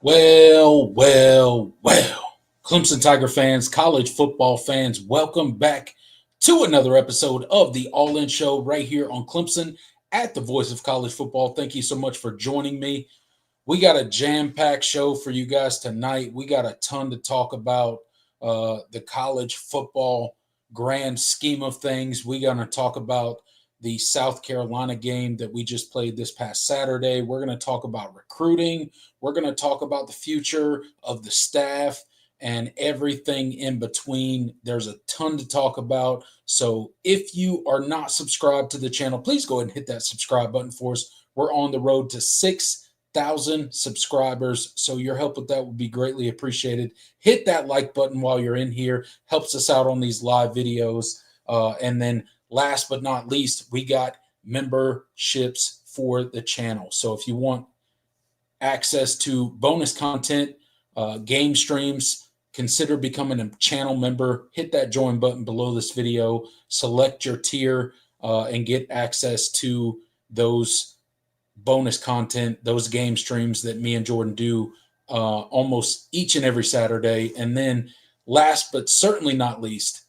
Well. Clemson Tiger fans, college football fans, welcome back to another episode of the All In Show right here on Clemson at the Voice of College Football. Thank you so much for joining me. We got a jam-packed show for you guys tonight. We got a ton to talk about the college football grand scheme of things. We're going to talk about the South Carolina game that we just played this past Saturday. We're going to talk about recruiting. We're going to talk about the future of the staff and everything in between. There's a ton to talk about. So if you are not subscribed to the channel, please go ahead and hit that subscribe button for us. We're on the road to 6,000 subscribers. So your help with that would be greatly appreciated. Hit that like button while you're in here. Helps us out on these live videos. And then last but not least, we got memberships for the channel. So if you want access to bonus content, game streams, consider becoming a channel member. Hit that join button below this video. Select your tier and get access to those bonus content, those game streams that me and Jordan do almost each and every Saturday. And then last but certainly not least,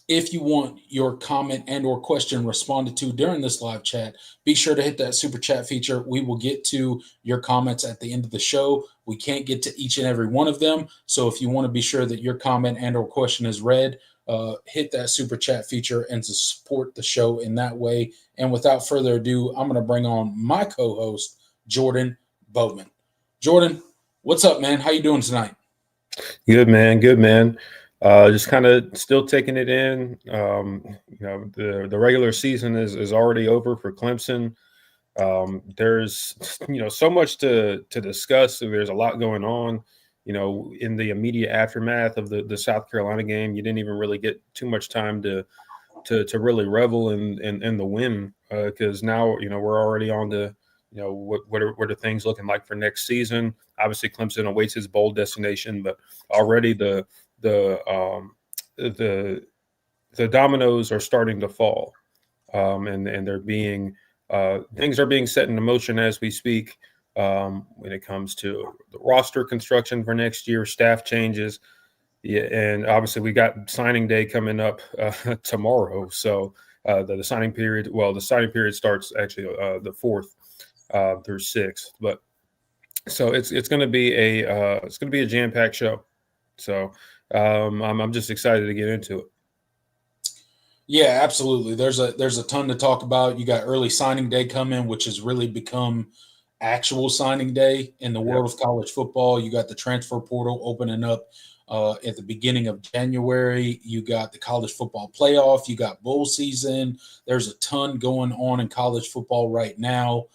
if you want your comment and or question responded to during this live chat, be sure to hit that super chat feature. We will get to your comments at the end of the show. We can't get to each and every one of them. So if you want to be sure that your comment and or question is read, hit that super chat feature and to support the show in that way. And without further ado, I'm going to bring on my co-host, Jordan Bowman. Jordan, what's up, man? How you doing tonight? Good, man. Good, man. Just kind of still taking it in. The regular season is already over for Clemson. There's so much to discuss. There's a lot going on. In the immediate aftermath of the South Carolina game, you didn't even really get too much time to really revel in the win because now we're already on to what are things looking like for next season. Obviously, Clemson awaits his bowl destination, but already the dominoes are starting to fall, and they're being things are being set into motion as we speak when it comes to the roster construction for next year, staff changes, and obviously we got signing day coming up tomorrow. So the signing period starts actually the 4th through 6th, but so it's going to be a jam-packed show. So I'm just excited to get into it. Yeah, absolutely. There's a ton to talk about. You got early signing day coming, which has really become actual signing day in the world of college football. You got the transfer portal opening up at the beginning of January. You got the college football playoff. You got bowl season. There's a ton going on in college football right now.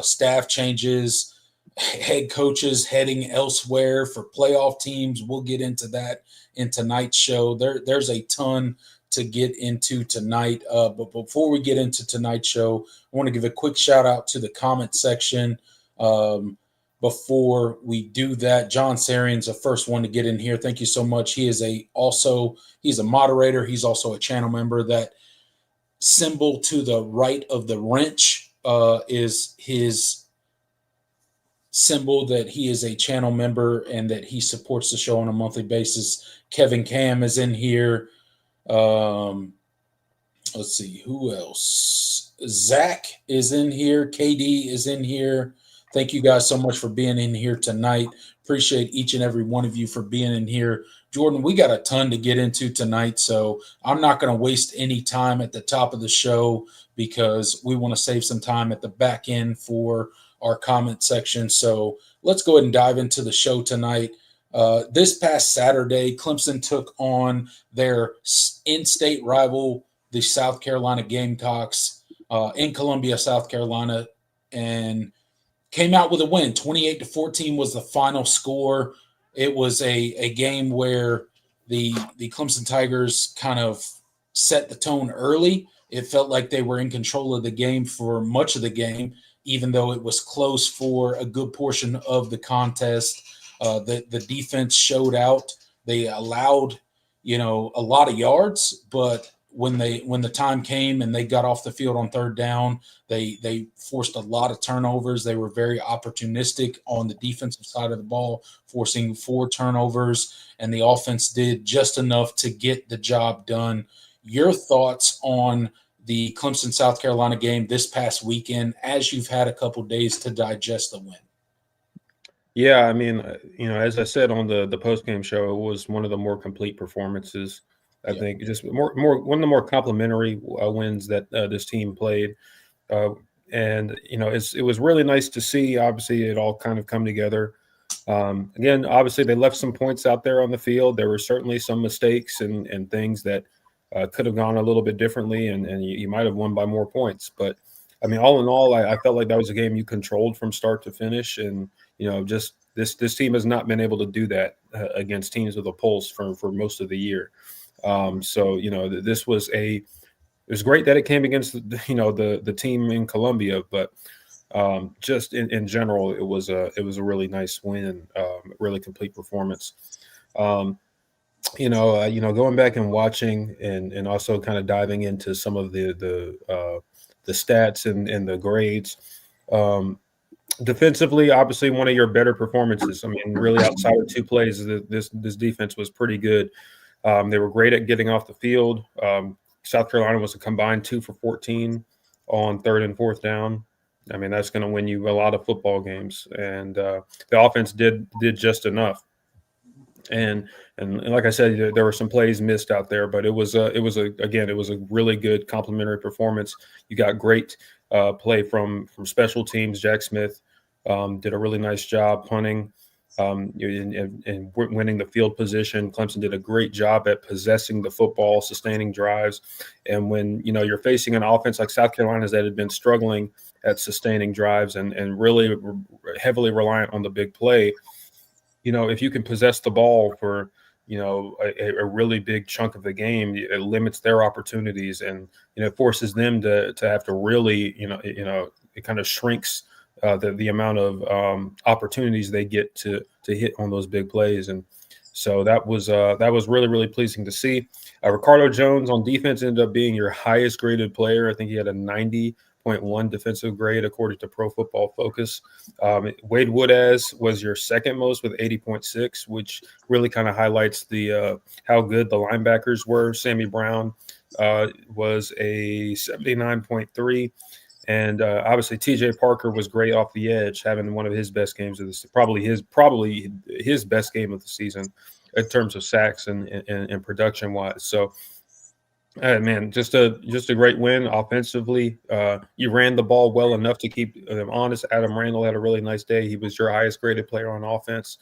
Staff changes, head coaches heading elsewhere for playoff teams. We'll get into that in tonight's show. There's a ton to get into tonight. But before we get into tonight's show, I want to give a quick shout out to the comment section. Before we do that, John Sarian's the first one to get in here. Thank you so much. He's a moderator. He's also a channel member. That symbol to the right of the wrench is his symbol that he is a channel member and that he supports the show on a monthly basis. Kevin Cam is in here. Let's see who else. Zach is in here. KD is in here. Thank you guys so much for being in here tonight. Appreciate each and every one of you for being in here. Jordan, we got a ton to get into tonight, so I'm not going to waste any time at the top of the show because we want to save some time at the back end for our comment section. So let's go ahead and dive into the show tonight. This past Saturday, Clemson took on their in-state rival, the South Carolina Gamecocks, in Columbia, South Carolina, and came out with a win. 28-14 was the final score. It was a game where the Clemson Tigers kind of set the tone early. It felt like they were in control of the game for much of the game, even though it was close for a good portion of the contest. The defense showed out. They allowed, a lot of yards, but when the time came and they got off the field on third down, they forced a lot of turnovers. They were very opportunistic on the defensive side of the ball, forcing 4 turnovers, and the offense did just enough to get the job done. Your thoughts on the Clemson South Carolina game this past weekend, as you've had a couple days to digest the win? Yeah, I mean, as I said on the post game show, it was one of the more complete performances. I Yeah. think just more one of the more complimentary wins that this team played, uh, and it was really nice to see. Obviously, it all kind of come together. Again, obviously, they left some points out there on the field. There were certainly some mistakes and things that could have gone a little bit differently, and you might have won by more points. But I mean, all in all, I felt like that was a game you controlled from start to finish, and just this team has not been able to do that against teams with a pulse for most of the year. So this was it was great that it came against the team in Columbia, but just in general, it was a really nice win, really complete performance. Going back and watching and also kind of diving into some of the stats and the grades. Defensively, obviously one of your better performances. I mean, really outside of 2 plays, this defense was pretty good. They were great at getting off the field. South Carolina was a combined 2 for 14 on 3rd and 4th down. I mean, that's going to win you a lot of football games. And the offense did just enough. And like I said, there were some plays missed out there, but it was a really good complimentary performance. You got great play from special teams. Jack Smith did a really nice job punting and winning the field position. Clemson did a great job at possessing the football, sustaining drives. And when you're facing an offense like South Carolina's that had been struggling at sustaining drives and really heavily reliant on the big play, if you can possess the ball for a really big chunk of the game, it limits their opportunities and it forces them to have to really it kind of shrinks the amount of opportunities they get to hit on those big plays. And so that was really, really pleasing to see. Ricardo Jones on defense ended up being your highest graded player. I think he had a 90.1 defensive grade according to Pro Football Focus. Wade Woodaz was your second most with 80.6, which really kind of highlights the how good the linebackers were. Sammy Brown was a 79.3. And obviously, T.J. Parker was great off the edge, having one of his best games of the probably his best game of the season in terms of sacks and production wise. So, man, just a great win offensively. You ran the ball well enough to keep them honest. Adam Randall had a really nice day. He was your highest graded player on offense.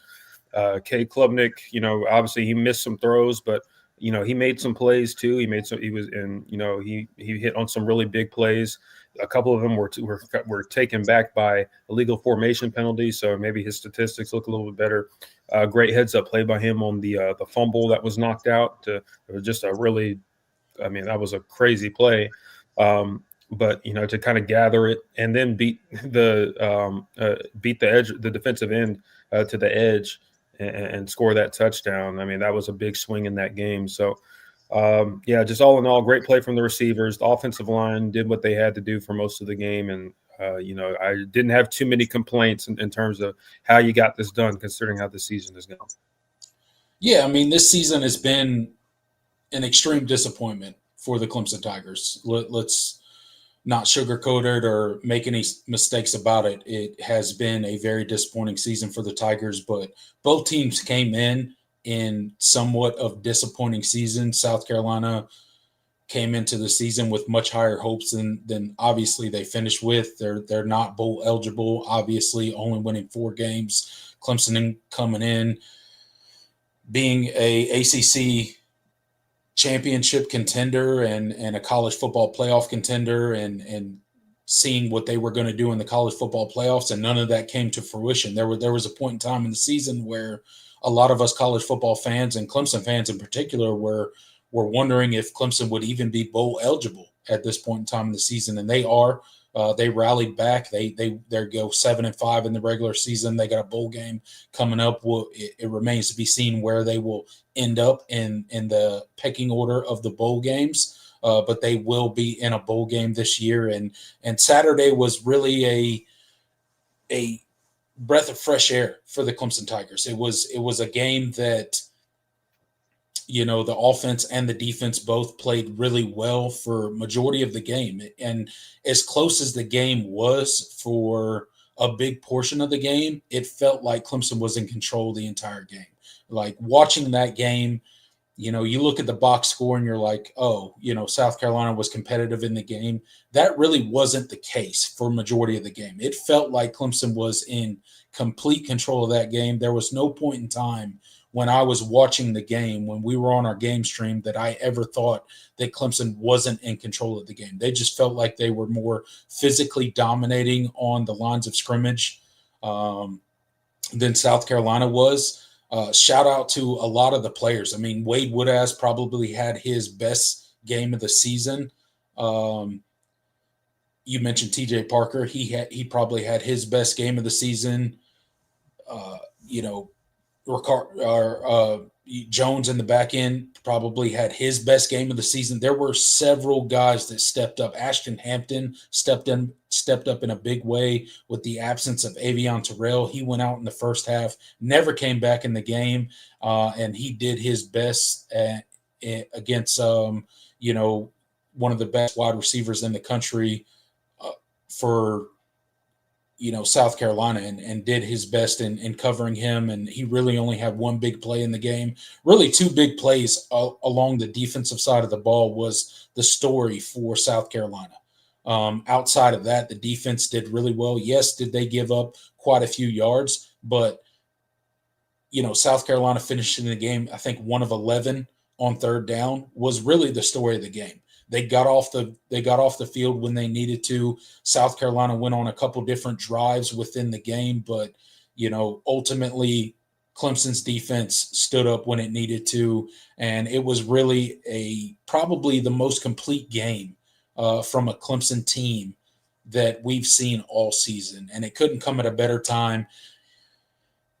Cade Klubnik, obviously he missed some throws, but he made some plays too. He hit on some really big plays. A couple of them were taken back by illegal formation penalties, so maybe his statistics look a little bit better. Great heads-up play by him on the fumble that was knocked out. It was just that was a crazy play. But to kind of gather it and then beat the edge, the defensive end to the edge and score that touchdown. I mean, that was a big swing in that game. So. Just all in all, great play from the receivers. The offensive line did what they had to do for most of the game. And, I didn't have too many complaints in terms of how you got this done, considering how the season has gone. Yeah, I mean, this season has been an extreme disappointment for the Clemson Tigers. Let's not sugarcoat it or make any mistakes about it. It has been a very disappointing season for the Tigers, but both teams came in somewhat of disappointing season. South Carolina came into the season with much higher hopes than obviously they finished with. They're not bowl eligible, obviously, only winning 4 games. Clemson coming in, being a ACC championship contender and a college football playoff contender and seeing what they were going to do in the college football playoffs, and none of that came to fruition. There was a point in time in the season where a lot of us college football fans and Clemson fans in particular were wondering if Clemson would even be bowl eligible at this point in time in the season, and they are. They rallied back. They go 7-5 in the regular season. They got a bowl game coming up. It remains to be seen where they will end up in the pecking order of the bowl games. but they will be in a bowl game this year. And Saturday was really a breath of fresh air for the Clemson Tigers. It was a game that, the offense and the defense both played really well for majority of the game. And as close as the game was for a big portion of the game, it felt like Clemson was in control the entire game. Like watching that game, you look at the box score and you're like, oh, South Carolina was competitive in the game. That really wasn't the case for majority of the game. It felt like Clemson was in complete control of that game. There was no point in time when I was watching the game, when we were on our game stream, that I ever thought that Clemson wasn't in control of the game. They just felt like they were more physically dominating on the lines of scrimmage than South Carolina was. Shout out to a lot of the players. I mean, Wade Woodaz probably had his best game of the season. You mentioned TJ Parker. He probably had his best game of the season. Jones in the back end probably had his best game of the season. There were several guys that stepped up. Ashton Hampton stepped up in a big way with the absence of Avion Terrell. He went out in the first half, never came back in the game, and he did his best against one of the best wide receivers in the country for South Carolina, and did his best in covering him. And he really only had one big play in the game. Really, two big plays along the defensive side of the ball was the story for South Carolina. Outside of that, the defense did really well. Yes, did they give up quite a few yards, but South Carolina finishing the game, I think 1 of 11 on third down, was really the story of the game. They got off the field when they needed to. South Carolina went on a couple different drives within the game, but ultimately Clemson's defense stood up when it needed to, and it was really probably the most complete game from a Clemson team that we've seen all season, and it couldn't come at a better time.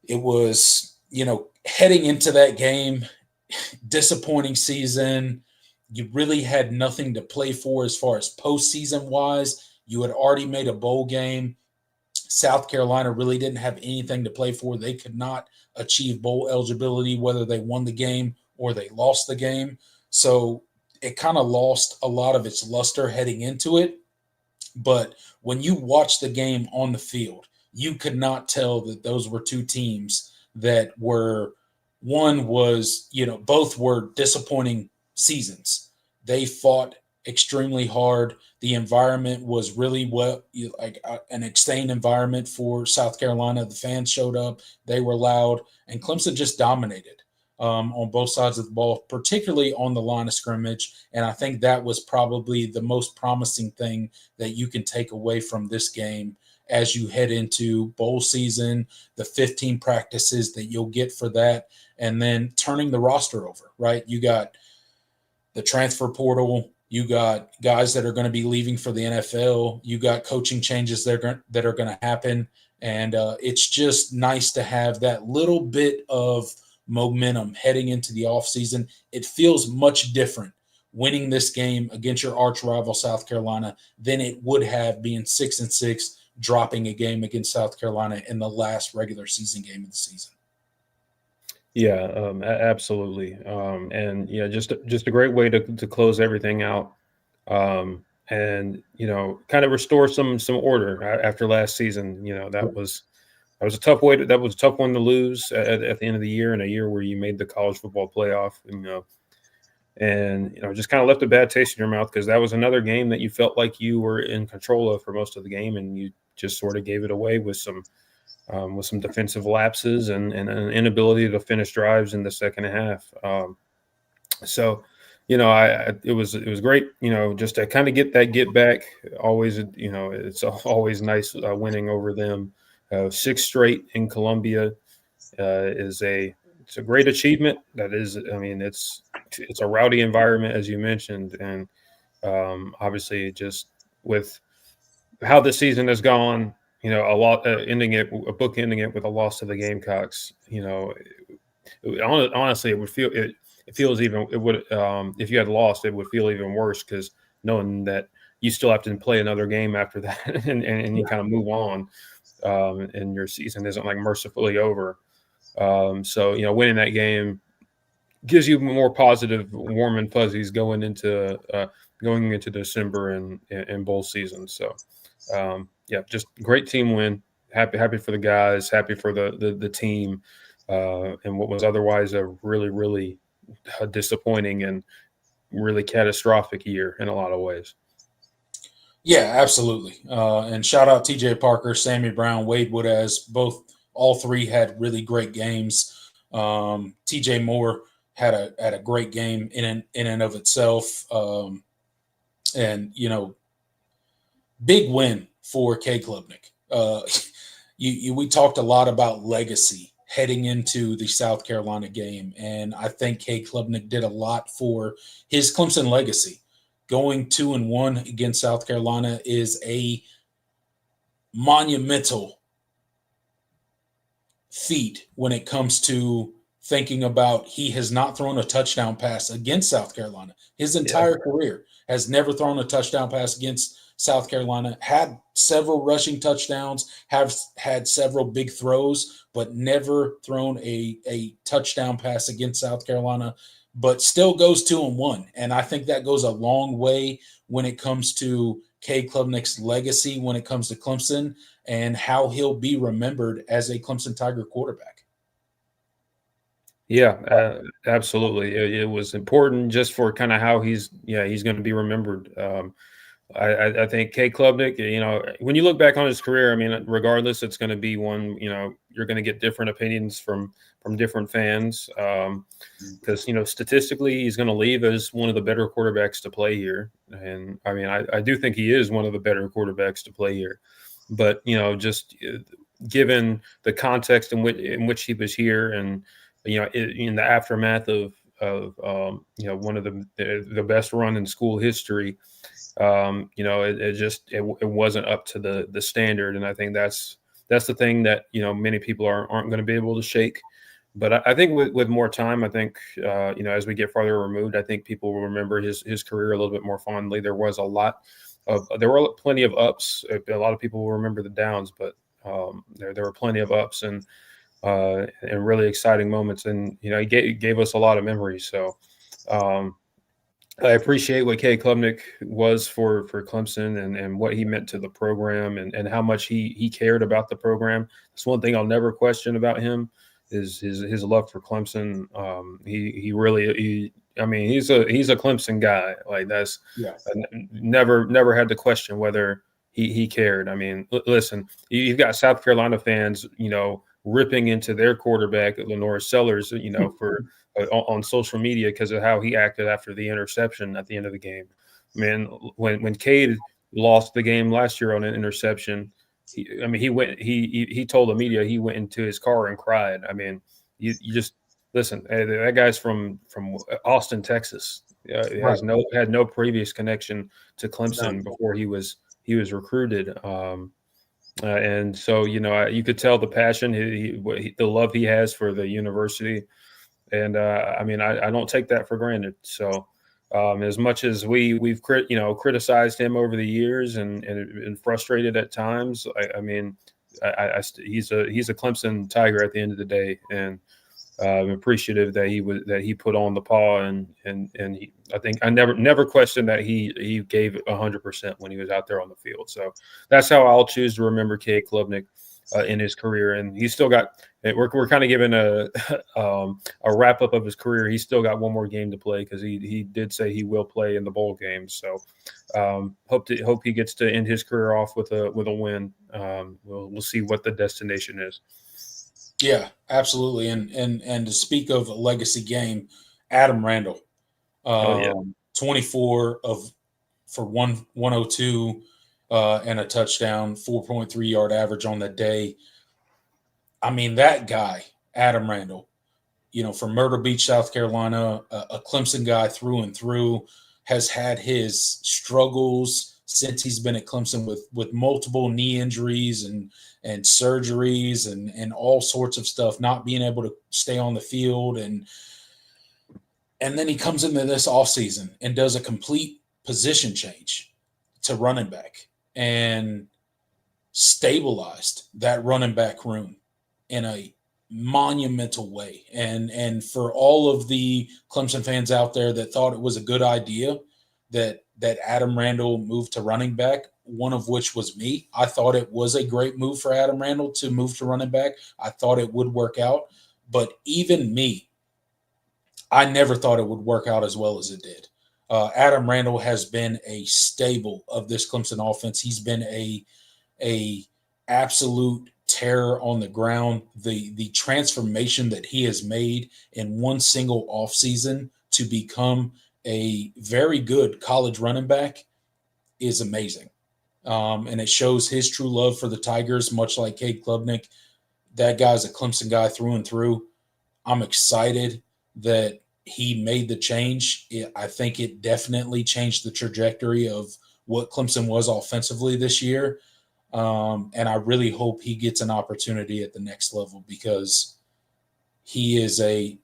It was, heading into that game, disappointing season. You really had nothing to play for as far as postseason wise. You had already made a bowl game. South Carolina really didn't have anything to play for. They could not achieve bowl eligibility, whether they won the game or they lost the game. So it kind of lost a lot of its luster heading into it. But when you watch the game on the field, you could not tell that those were two teams that were, one was, both were disappointing seasons. They fought extremely hard. The environment was really an insane environment for South Carolina. The fans showed up. They were loud. And Clemson just dominated on both sides of the ball, particularly on the line of scrimmage. And I think that was probably the most promising thing that you can take away from this game as you head into bowl season, the 15 practices that you'll get for that, and then turning the roster over, right? You got the transfer portal. You got guys that are going to be leaving for the NFL. You got coaching changes that are going to happen. And it's just nice to have that little bit of momentum heading into the offseason. It feels much different winning this game against your arch rival South Carolina than it would have being 6-6, dropping a game against South Carolina in the last regular season game of the season. Yeah, absolutely. And just a great way to close everything out, and kind of restore some order after last season. That was a tough one to lose at the end of the year, in a year where you made the college football playoff. And just kind of left a bad taste in your mouth, because that was another game that you felt like you were in control of for most of the game, and you just sort of gave it away with some defensive lapses and an inability to finish drives in the second half. So, it was great, just to kind of get back. Always, it's always nice winning over them. 6 straight in Columbia it's a great achievement. That is, it's a rowdy environment, as you mentioned, and obviously just with how the season has gone, a lot ending it with a loss to the Gamecocks. Honestly, it it feels even it would if you had lost, it would feel even worse because knowing that you still have to play another game after that and you kind of move on, and your season isn't like mercifully over. So winning that game gives you more positive, warm and fuzzies going into December and bowl season. So, yeah, just great team win. Happy for the guys. Happy for the team, and what was otherwise a really disappointing and really catastrophic year in a lot of ways. Yeah, absolutely. And shout out TJ Parker, Sammy Brown, Wade Woodaz. All three had really great games. TJ Moore had a great game in and of itself. And big win for K Klubnik. We talked a lot about legacy heading into the South Carolina game, and I think K Klubnik did a lot for his Clemson legacy. Going 2-1 against South Carolina is a monumental feat when it comes to thinking about he has not thrown a touchdown pass against South Carolina. His entire career has never thrown a touchdown pass against South Carolina, had several rushing touchdowns, have had several big throws, but never thrown a touchdown pass against South Carolina, but still goes 2-1. And I think that goes a long way when it comes to K Klubnik's legacy, when it comes to Clemson, and how he'll be remembered as a Clemson Tiger quarterback. Yeah, absolutely. It was important just for kind of how he's going to be remembered. I think K Klubnik, when you look back on his career, I mean, regardless, it's going to be one, you're going to get different opinions from different fans. Because, statistically, he's going to leave as one of the better quarterbacks to play here. And I mean, I do think he is one of the better quarterbacks to play here. But, just given the context in which he was here and, in the aftermath of one of the best run in school history, it wasn't up to the standard, and I think that's the thing that many people aren't going to be able to shake. But I think with more time, I think as we get farther removed, I think people will remember his career a little bit more fondly. There were plenty of ups. A lot of people will remember the downs, but there were plenty of ups and really exciting moments, and he gave us a lot of memories. So. I appreciate what K Klubnik was for Clemson and what he meant to the program and how much he cared about the program. That's one thing I'll never question about him is his love for Clemson. He really he's a Clemson guy. Like that's never had to question whether he cared. I mean, listen, you've got South Carolina fans, ripping into their quarterback, Lenore Sellers, for on social media because of how he acted after the interception at the end of the game. Man, when Cade lost the game last year on an interception, he told the media he went into his car and cried. I mean, you just listen. That guy's from Austin, Texas. Had no previous connection to Clemson before he was recruited. And so you could tell the passion, the love he has for the university. And I don't take that for granted. So as much as we've criticized him over the years and frustrated at times, he's a Clemson Tiger at the end of the day, and I'm appreciative that he put on the paw and I think I never questioned that he gave 100% when he was out there on the field. So that's how I'll choose to remember K Klubnik in his career, and he's still got. We're kind of giving a wrap up of his career. He's still got one more game to play because he did say he will play in the bowl games. So hope he gets to end his career off with a win. We'll see what the destination is. Yeah, absolutely. And to speak of a legacy game, Adam Randall, 24 for 102 and a touchdown, 4.3 yard average on the day. I mean, that guy, Adam Randall, from Myrtle Beach, South Carolina, a Clemson guy through and through, has had his struggles since he's been at Clemson with multiple knee injuries and surgeries and all sorts of stuff, not being able to stay on the field. And And then he comes into this offseason and does a complete position change to running back and stabilized that running back room in a monumental way. And for all of the Clemson fans out there that thought it was a good idea that Adam Randall moved to running back, one of which was me. I thought it was a great move for Adam Randall to move to running back. I thought it would work out. But even me, I never thought it would work out as well as it did. Adam Randall has been a staple of this Clemson offense. He's been a absolute terror on the ground. The transformation that he has made in one single offseason to become a very good college running back is amazing. And it shows his true love for the Tigers, much like Cade Klubnik. That guy's a Clemson guy through and through. I'm excited that he made the change. I think it definitely changed the trajectory of what Clemson was offensively this year. And I really hope he gets an opportunity at the next level because he's a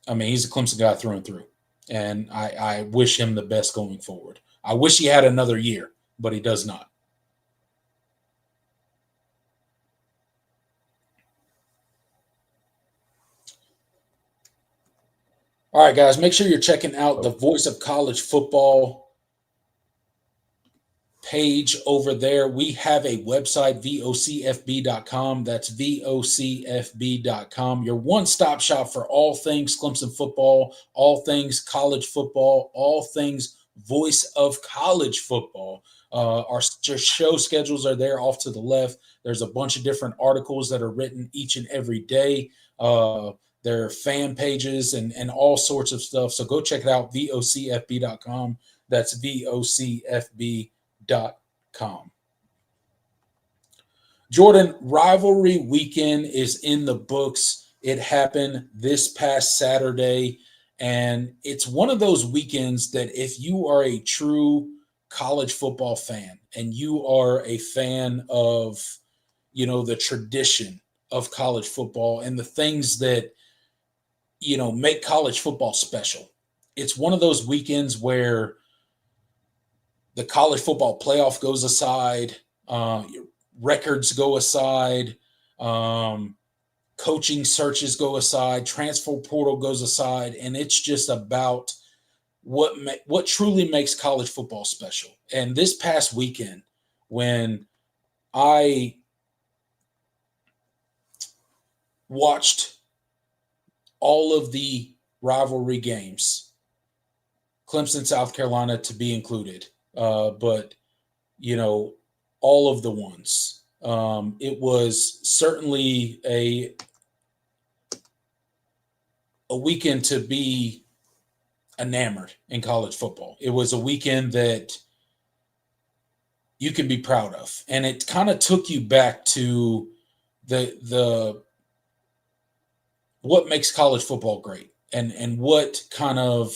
Clemson guy through and through. And I wish him the best going forward. I wish he had another year, but he does not. All right, guys, make sure you're checking out the Voice of College Football page over there. We have a website, vocfb.com. That's vocfb.com. Your one-stop shop for all things Clemson football, all things college football, all things Voice of College Football. Our show schedules are there off to the left. There's a bunch of different articles that are written each and every day. There are fan pages and all sorts of stuff. So go check it out, vocfb.com. That's vocfb.com. Jordan, Rivalry weekend is in the books. It happened this past Saturday, and it's one of those weekends that if you are a true college football fan and you are a fan of, the tradition of college football and the things that, make college football special, it's one of those weekends where the college football playoff goes aside, records go aside, coaching searches go aside, transfer portal goes aside, and it's just about what truly makes college football special. And this past weekend, when I watched all of the rivalry games, Clemson, South Carolina to be included, but all of the ones. It was certainly a weekend to be enamored in college football. It was a weekend that you can be proud of, and it kind of took you back to the what makes college football great, and what kind of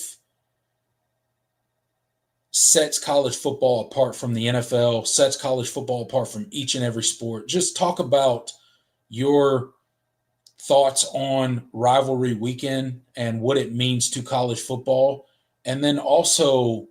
sets college football apart from the NFL, sets college football apart from each and every sport. Just talk about your thoughts on Rivalry weekend and what it means to college football. And then also,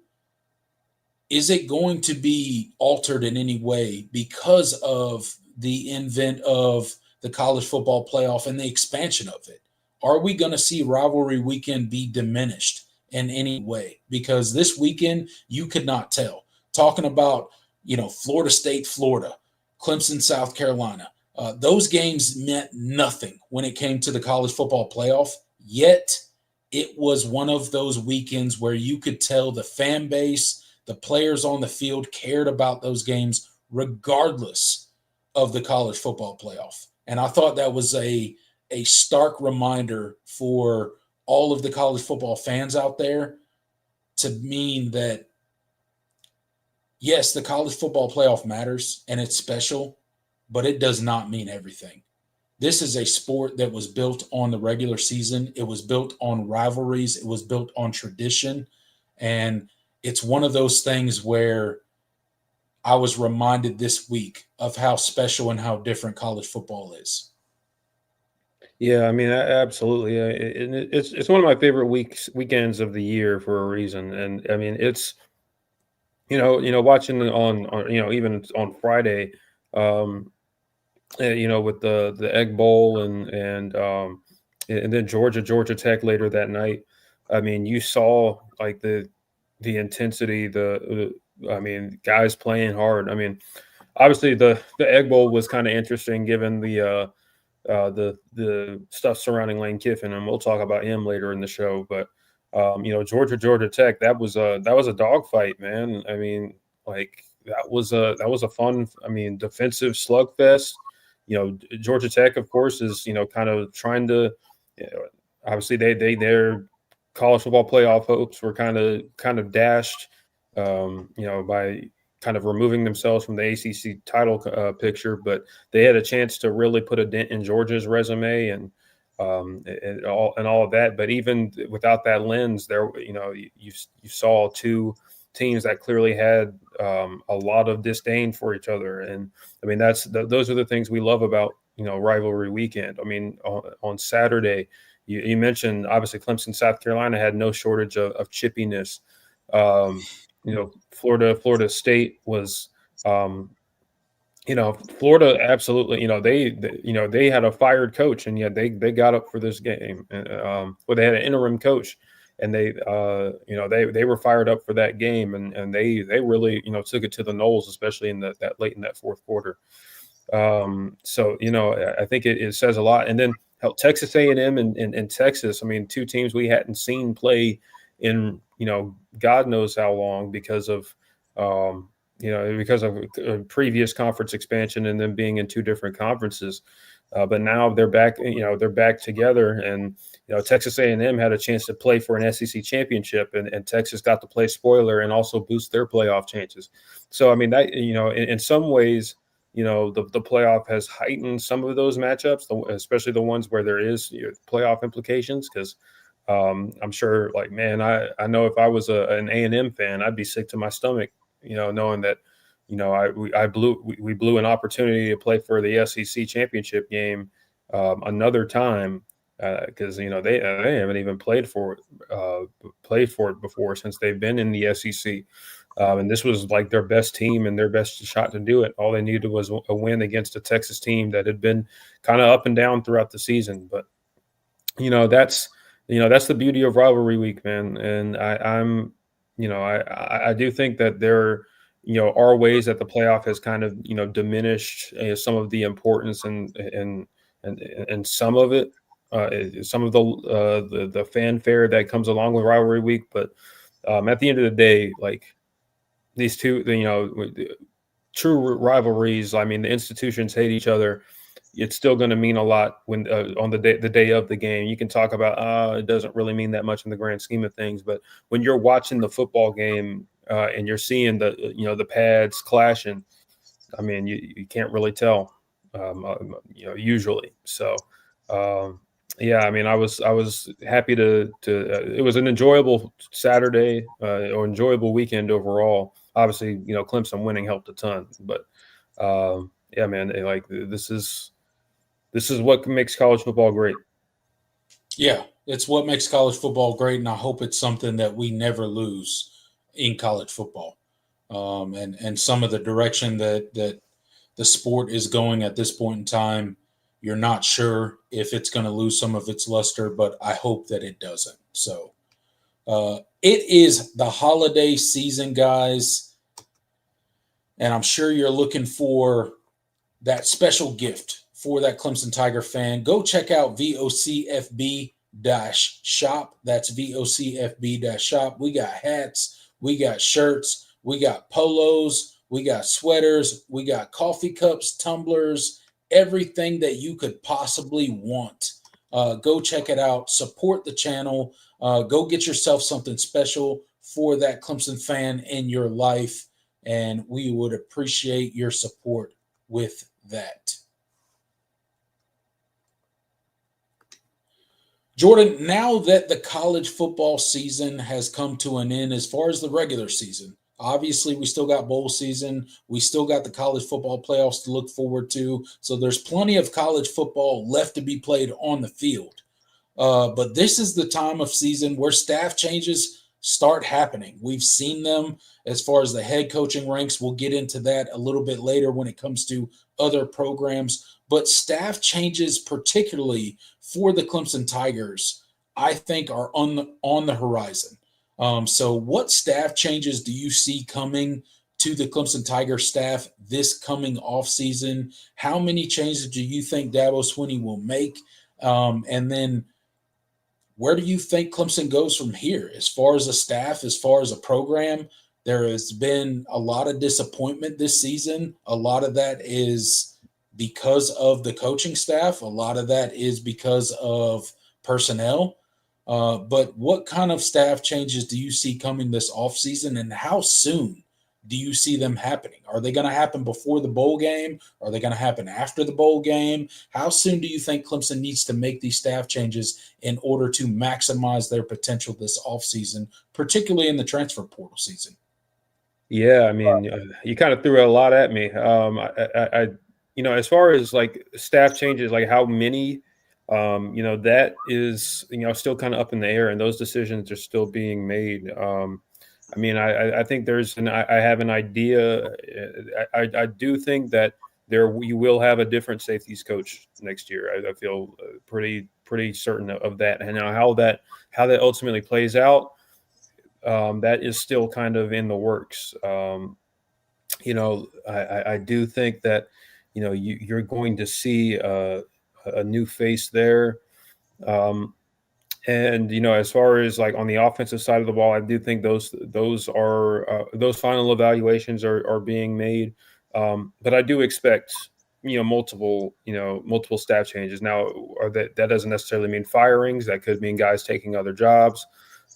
is it going to be altered in any way because of the invent of the college football playoff and the expansion of it? Are we going to see Rivalry weekend be diminished in any way? Because this weekend, you could not tell. Talking about, Florida State, Florida, Clemson, South Carolina, those games meant nothing when it came to the college football playoff. Yet, it was one of those weekends where you could tell the fan base, the players on the field cared about those games regardless of the college football playoff. And I thought that was a stark reminder for all of the college football fans out there to mean that, yes, the college football playoff matters and it's special, but it does not mean everything. This is a sport that was built on the regular season. It was built on rivalries. It was built on tradition. And it's one of those things where I was reminded this week of how special and how different college football is. Yeah, I mean, absolutely. It's one of my favorite weekends of the year for a reason. And I mean, it's watching on even on Friday, um, with the Egg Bowl and then Georgia Tech later that night. I mean, you saw like the intensity, I mean, guys playing hard. I mean, obviously the Egg Bowl was kind of interesting given the stuff surrounding Lane Kiffin, and we'll talk about him later in the show. But Georgia Tech, that was a dogfight, man. I mean, like that was a fun, I mean, defensive slugfest. Georgia Tech, of course, is kind of trying to. You know, Obviously, their college football playoff hopes were kind of dashed, by kind of removing themselves from the ACC title picture, but they had a chance to really put a dent in Georgia's resume and all of that. But even without that lens, there you saw two teams that clearly had a lot of disdain for each other, and I mean those are the things we love about rivalry weekend. I mean on Saturday, you mentioned obviously Clemson, South Carolina had no shortage of chippiness. Um, Florida State was, um, Florida absolutely, they had a fired coach, and yet they got up for this game. Well, they had an interim coach, and they were fired up for that game, and they really took it to the Knolls, especially in that late in that fourth quarter. So I think it says a lot. And then Texas A&M and Texas, I mean, two teams we hadn't seen play in God knows how long because of previous conference expansion and then being in two different conferences. But now they're back. They're back together, and Texas A&M had a chance to play for an SEC championship, and Texas got to play spoiler and also boost their playoff chances. So I mean that in some ways, the playoff has heightened some of those matchups, especially the ones where there is playoff implications. Because I'm sure, like, man, I know if I was an A&M fan, I'd be sick to my stomach, knowing that, we blew an opportunity to play for the SEC championship game another time because they haven't even played for it before since they've been in the SEC. And this was like their best team and their best shot to do it. All they needed was a win against a Texas team that had been kind of up and down throughout the season. But that's the beauty of rivalry week, man. And I do think that there are ways that the playoff has kind of diminished some of the importance and some of it, some of the fanfare that comes along with rivalry week. But at the end of the day, like these two, true rivalries. I mean, the institutions hate each other. It's still going to mean a lot when on the day of the game. You can talk about it doesn't really mean that much in the grand scheme of things, but when you're watching the football game and you're seeing the pads clashing, I mean you can't really tell, usually. So yeah, I mean I was happy to it was an enjoyable Saturday or enjoyable weekend overall. Obviously, Clemson winning helped a ton, but yeah, man, like this is what makes college football great. Yeah, it's what makes college football great, and I hope it's something that we never lose in college football. And some of the direction that the sport is going at this point in time, you're not sure if it's going to lose some of its luster, but I hope that it doesn't. So it is the holiday season, guys, and I'm sure you're looking for that special gift for that Clemson Tiger fan. Go check out VOCFB-shop. That's VOCFB-shop. We got hats, we got shirts, we got polos, we got sweaters, we got coffee cups, tumblers, everything that you could possibly want. Go check it out. Support the channel. Go get yourself something special for that Clemson fan in your life, and we would appreciate your support with that. Jordan, now that the college football season has come to an end as far as the regular season, Obviously, we still got bowl season. We still got the college football playoffs to look forward to. So there's plenty of college football left to be played on the field. But this is the time of season where staff changes start happening. We've seen them as far as the head coaching ranks. We'll get into that a little bit later when it comes to other programs. But staff changes, particularly for the Clemson Tigers, I think are on the horizon. So what staff changes do you see coming to the Clemson Tiger staff this coming offseason? How many changes do you think Dabo Swinney will make? And then where do you think Clemson goes from here as far as a staff, as far as a program? There has been a lot of disappointment this season. A lot of that is because of the coaching staff. A lot of that is because of personnel. But what kind of staff changes do you see coming this offseason, and how soon do you see them happening? Are they going to happen before the bowl game? Are they going to happen after the bowl game? How soon do you think Clemson needs to make these staff changes in order to maximize their potential this offseason, particularly in the transfer portal season? Yeah, I mean, you kind of threw a lot at me. As far as like staff changes, like how many, that is, still kind of up in the air, and those decisions are still being made. I think I have an idea. I do think that we will have a different safeties coach next year. I feel pretty certain of that. And now how that ultimately plays out, that is still kind of in the works. I do think that, you're going to see a new face there. And as far as like on the offensive side of the ball, I do think those final evaluations are being made. But I do expect multiple staff changes. Now, that doesn't necessarily mean firings. That could mean guys taking other jobs.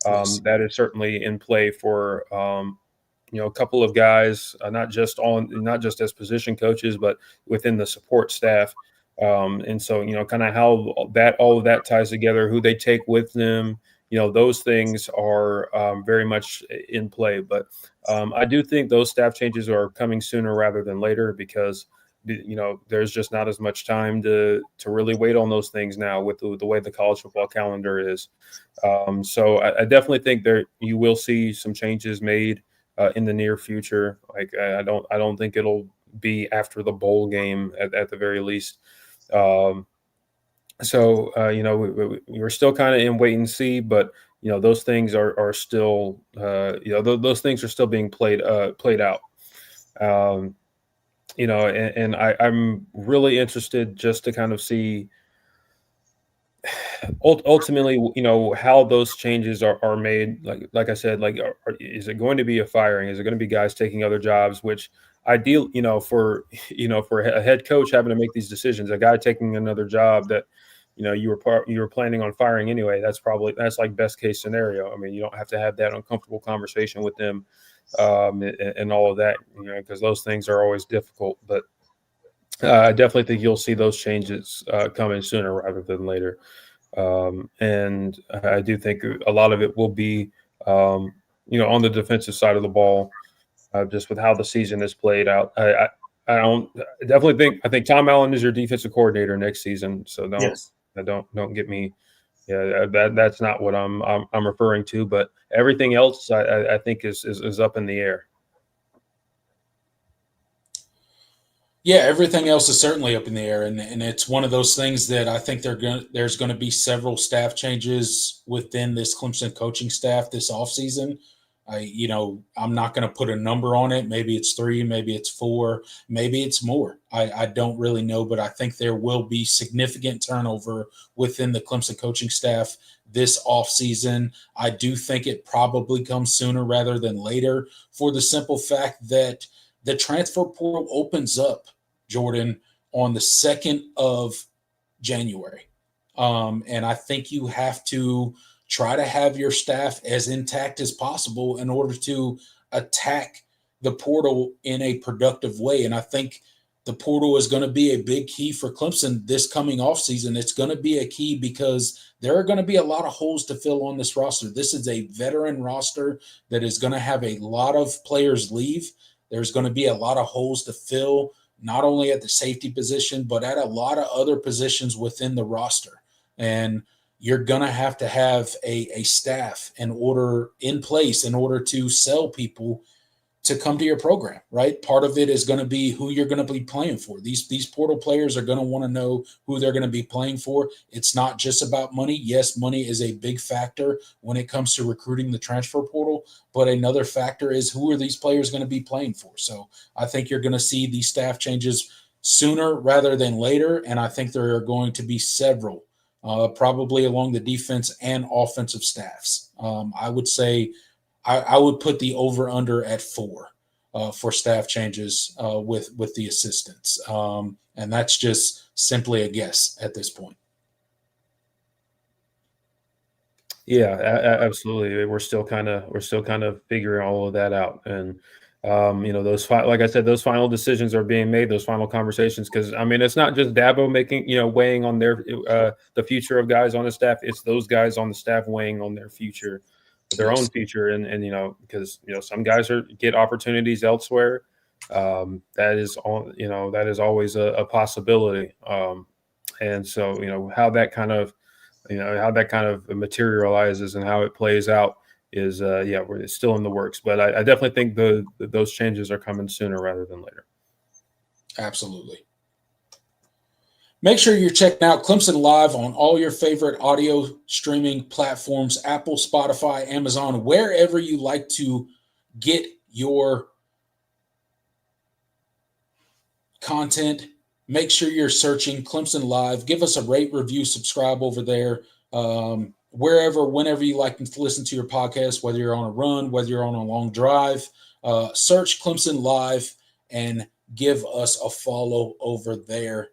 Yes. That is certainly in play for a couple of guys, not just as position coaches, but within the support staff. And so, kind of how all of that ties together, who they take with them, those things are very much in play. But I do think those staff changes are coming sooner rather than later because, there's just not as much time to really wait on those things now with the way the college football calendar is. So I definitely think you will see some changes made in the near future. Like I don't think it'll be after the bowl game at the very least. We're still kind of in wait and see, but those things are still those things are still being played out. And I'm really interested just to kind of see ultimately, how those changes are made. Like I said, is it going to be a firing? Is it going to be guys taking other jobs? Which ideal, for a head coach having to make these decisions, a guy taking another job that, you were planning on firing anyway. That's like best case scenario. I mean, you don't have to have that uncomfortable conversation with them, and all of that, because those things are always difficult. But I definitely think you'll see those changes coming sooner rather than later. And I do think a lot of it will be, on the defensive side of the ball, just with how the season is played out. I think Tom Allen is your defensive coordinator next season. So don't get me. Yeah, that's not what I'm referring to. But everything else, I think is up in the air. Yeah, everything else is certainly up in the air, and it's one of those things that I think there's going to be several staff changes within this Clemson coaching staff this offseason. I'm not going to put a number on it. Maybe it's 3, maybe it's 4, maybe it's more. I don't really know, but I think there will be significant turnover within the Clemson coaching staff this offseason. I do think it probably comes sooner rather than later for the simple fact that the transfer portal opens up, Jordan, on the 2nd of January. And I think you have to try to have your staff as intact as possible in order to attack the portal in a productive way. And I think the portal is going to be a big key for Clemson this coming offseason. It's going to be a key because there are going to be a lot of holes to fill on this roster. This is a veteran roster that is going to have a lot of players leave. There's going to be a lot of holes to fill, not only at the safety position, but at a lot of other positions within the roster. And you're going to have a staff in place in order to sell people to come to your program, right? Part of it is going to be who you're going to be playing for. These portal players are going to want to know who they're going to be playing for. It's not just about money. Yes, money is a big factor when it comes to recruiting the transfer portal, but another factor is who are these players going to be playing for? So I think you're going to see these staff changes sooner rather than later, and I think there are going to be several, probably along the defense and offensive staffs. I would say I would put the over-under at 4 for staff changes with the assistants. And that's just simply a guess at this point. Yeah, absolutely. We're still kind of figuring all of that out. And like I said, those final decisions are being made, those final conversations, because I mean, it's not just Dabo making, weighing on their the future of guys on the staff. It's those guys on the staff weighing on their future. Their own future, and because some guys get opportunities elsewhere. That is always a possibility. And so how that kind of materializes and how it plays out is it's still in the works. But I definitely think those changes are coming sooner rather than later. Absolutely. Make sure you're checking out Clemson Live on all your favorite audio streaming platforms, Apple, Spotify, Amazon, wherever you like to get your content. Make sure you're searching Clemson Live. Give us a rate, review, subscribe over there. Whenever you like to listen to your podcast, whether you're on a run, whether you're on a long drive, search Clemson Live and give us a follow over there.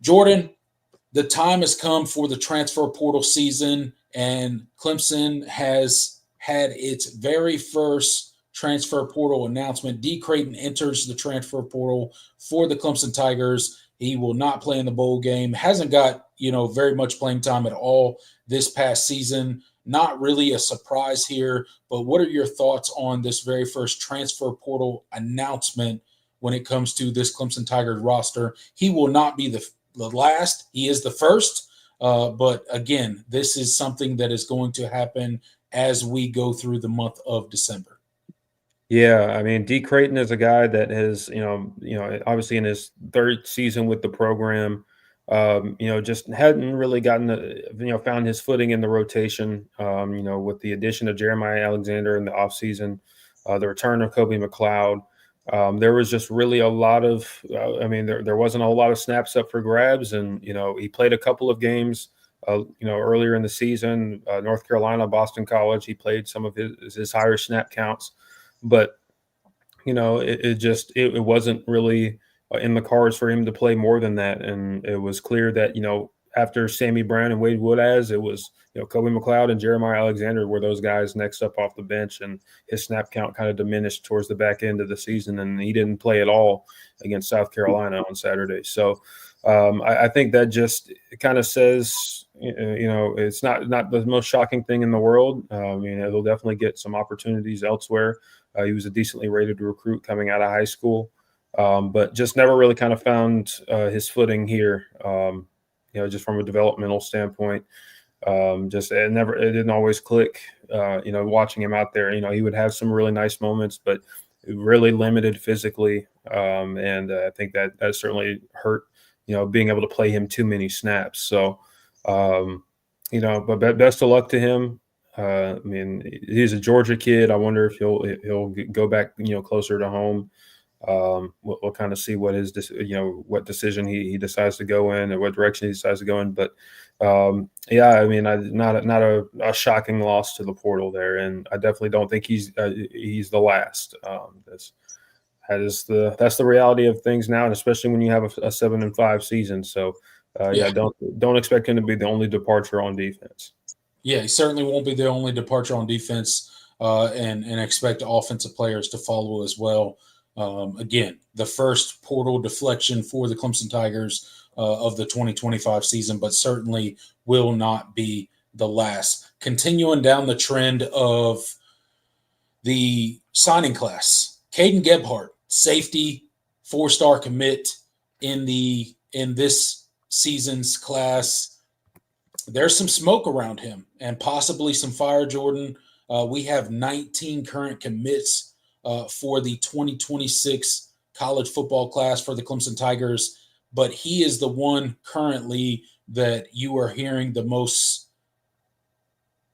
Jordan, the time has come for the transfer portal season, and Clemson has had its very first transfer portal announcement. Dee Crayton enters the transfer portal for the Clemson Tigers. He will not play in the bowl game. Hasn't got, very much playing time at all this past season. Not really a surprise here, but what are your thoughts on this very first transfer portal announcement when it comes to this Clemson Tigers roster? He will not be the last. He is the first. But again, this is something that is going to happen as we go through the month of December. Yeah, I mean, Dee Crayton is a guy that has, obviously in his third season with the program, just hadn't really found his footing in the rotation, with the addition of Jeremiah Alexander in the offseason, the return of Kobe McLeod. There was just really a lot of, there wasn't a whole lot of snaps up for grabs. And, he played a couple of games, earlier in the season, North Carolina, Boston College. He played some of his higher snap counts. But, it wasn't really in the cards for him to play more than that. And it was clear that, after Sammy Brown and Wade Woodaz, it was, Kobe McLeod and Jeremiah Alexander were those guys next up off the bench, and his snap count kind of diminished towards the back end of the season, and he didn't play at all against South Carolina on Saturday. So I think that just kind of says, it's not the most shocking thing in the world. He'll definitely get some opportunities elsewhere. He was a decently rated recruit coming out of high school, but just never really kind of found his footing here. Just from a developmental standpoint, it didn't always click. Watching him out there, he would have some really nice moments, but really limited physically. And I think that certainly hurt, being able to play him too many snaps. So, but best of luck to him. He's a Georgia kid. I wonder if he'll go back, closer to home. We'll kind of see what what decision he decides to go in, or what direction he decides to go in. But not a shocking loss to the portal there, and I definitely don't think he's the last. That's the reality of things now, and especially when you have a 7-5 season. So don't expect him to be the only departure on defense. Yeah, he certainly won't be the only departure on defense, and expect offensive players to follow as well. Again, the first portal deflection for the Clemson Tigers of the 2025 season, but certainly will not be the last. Continuing down the trend of the signing class, Kaden Gebhart, safety, 4-star commit in this season's class. There's some smoke around him and possibly some fire, Jordan. We have 19 current commits for the 2026 college football class for the Clemson Tigers, but he is the one currently that you are hearing the most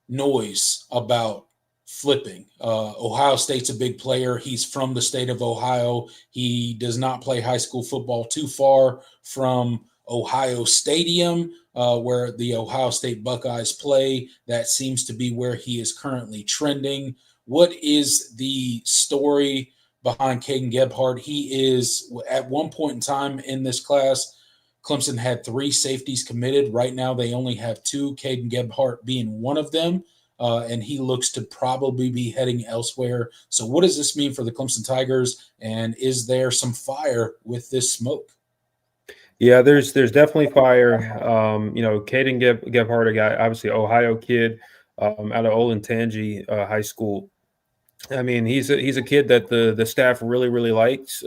noise about flipping. Ohio State's a big player. He's from the state of Ohio. He does not play high school football too far from Ohio Stadium, where the Ohio State Buckeyes play. That seems to be where he is currently trending. What is the story behind Kaden Gebhart? He is, at one point in time in this class, Clemson had 3 safeties committed. Right now, they only have 2, Kaden Gebhart being one of them, and he looks to probably be heading elsewhere. So what does this mean for the Clemson Tigers, and is there some fire with this smoke? Yeah, there's definitely fire. Kaden Gebhart, a guy, obviously Ohio kid, out of Olentangy High School. I mean, he's a kid that the staff really likes.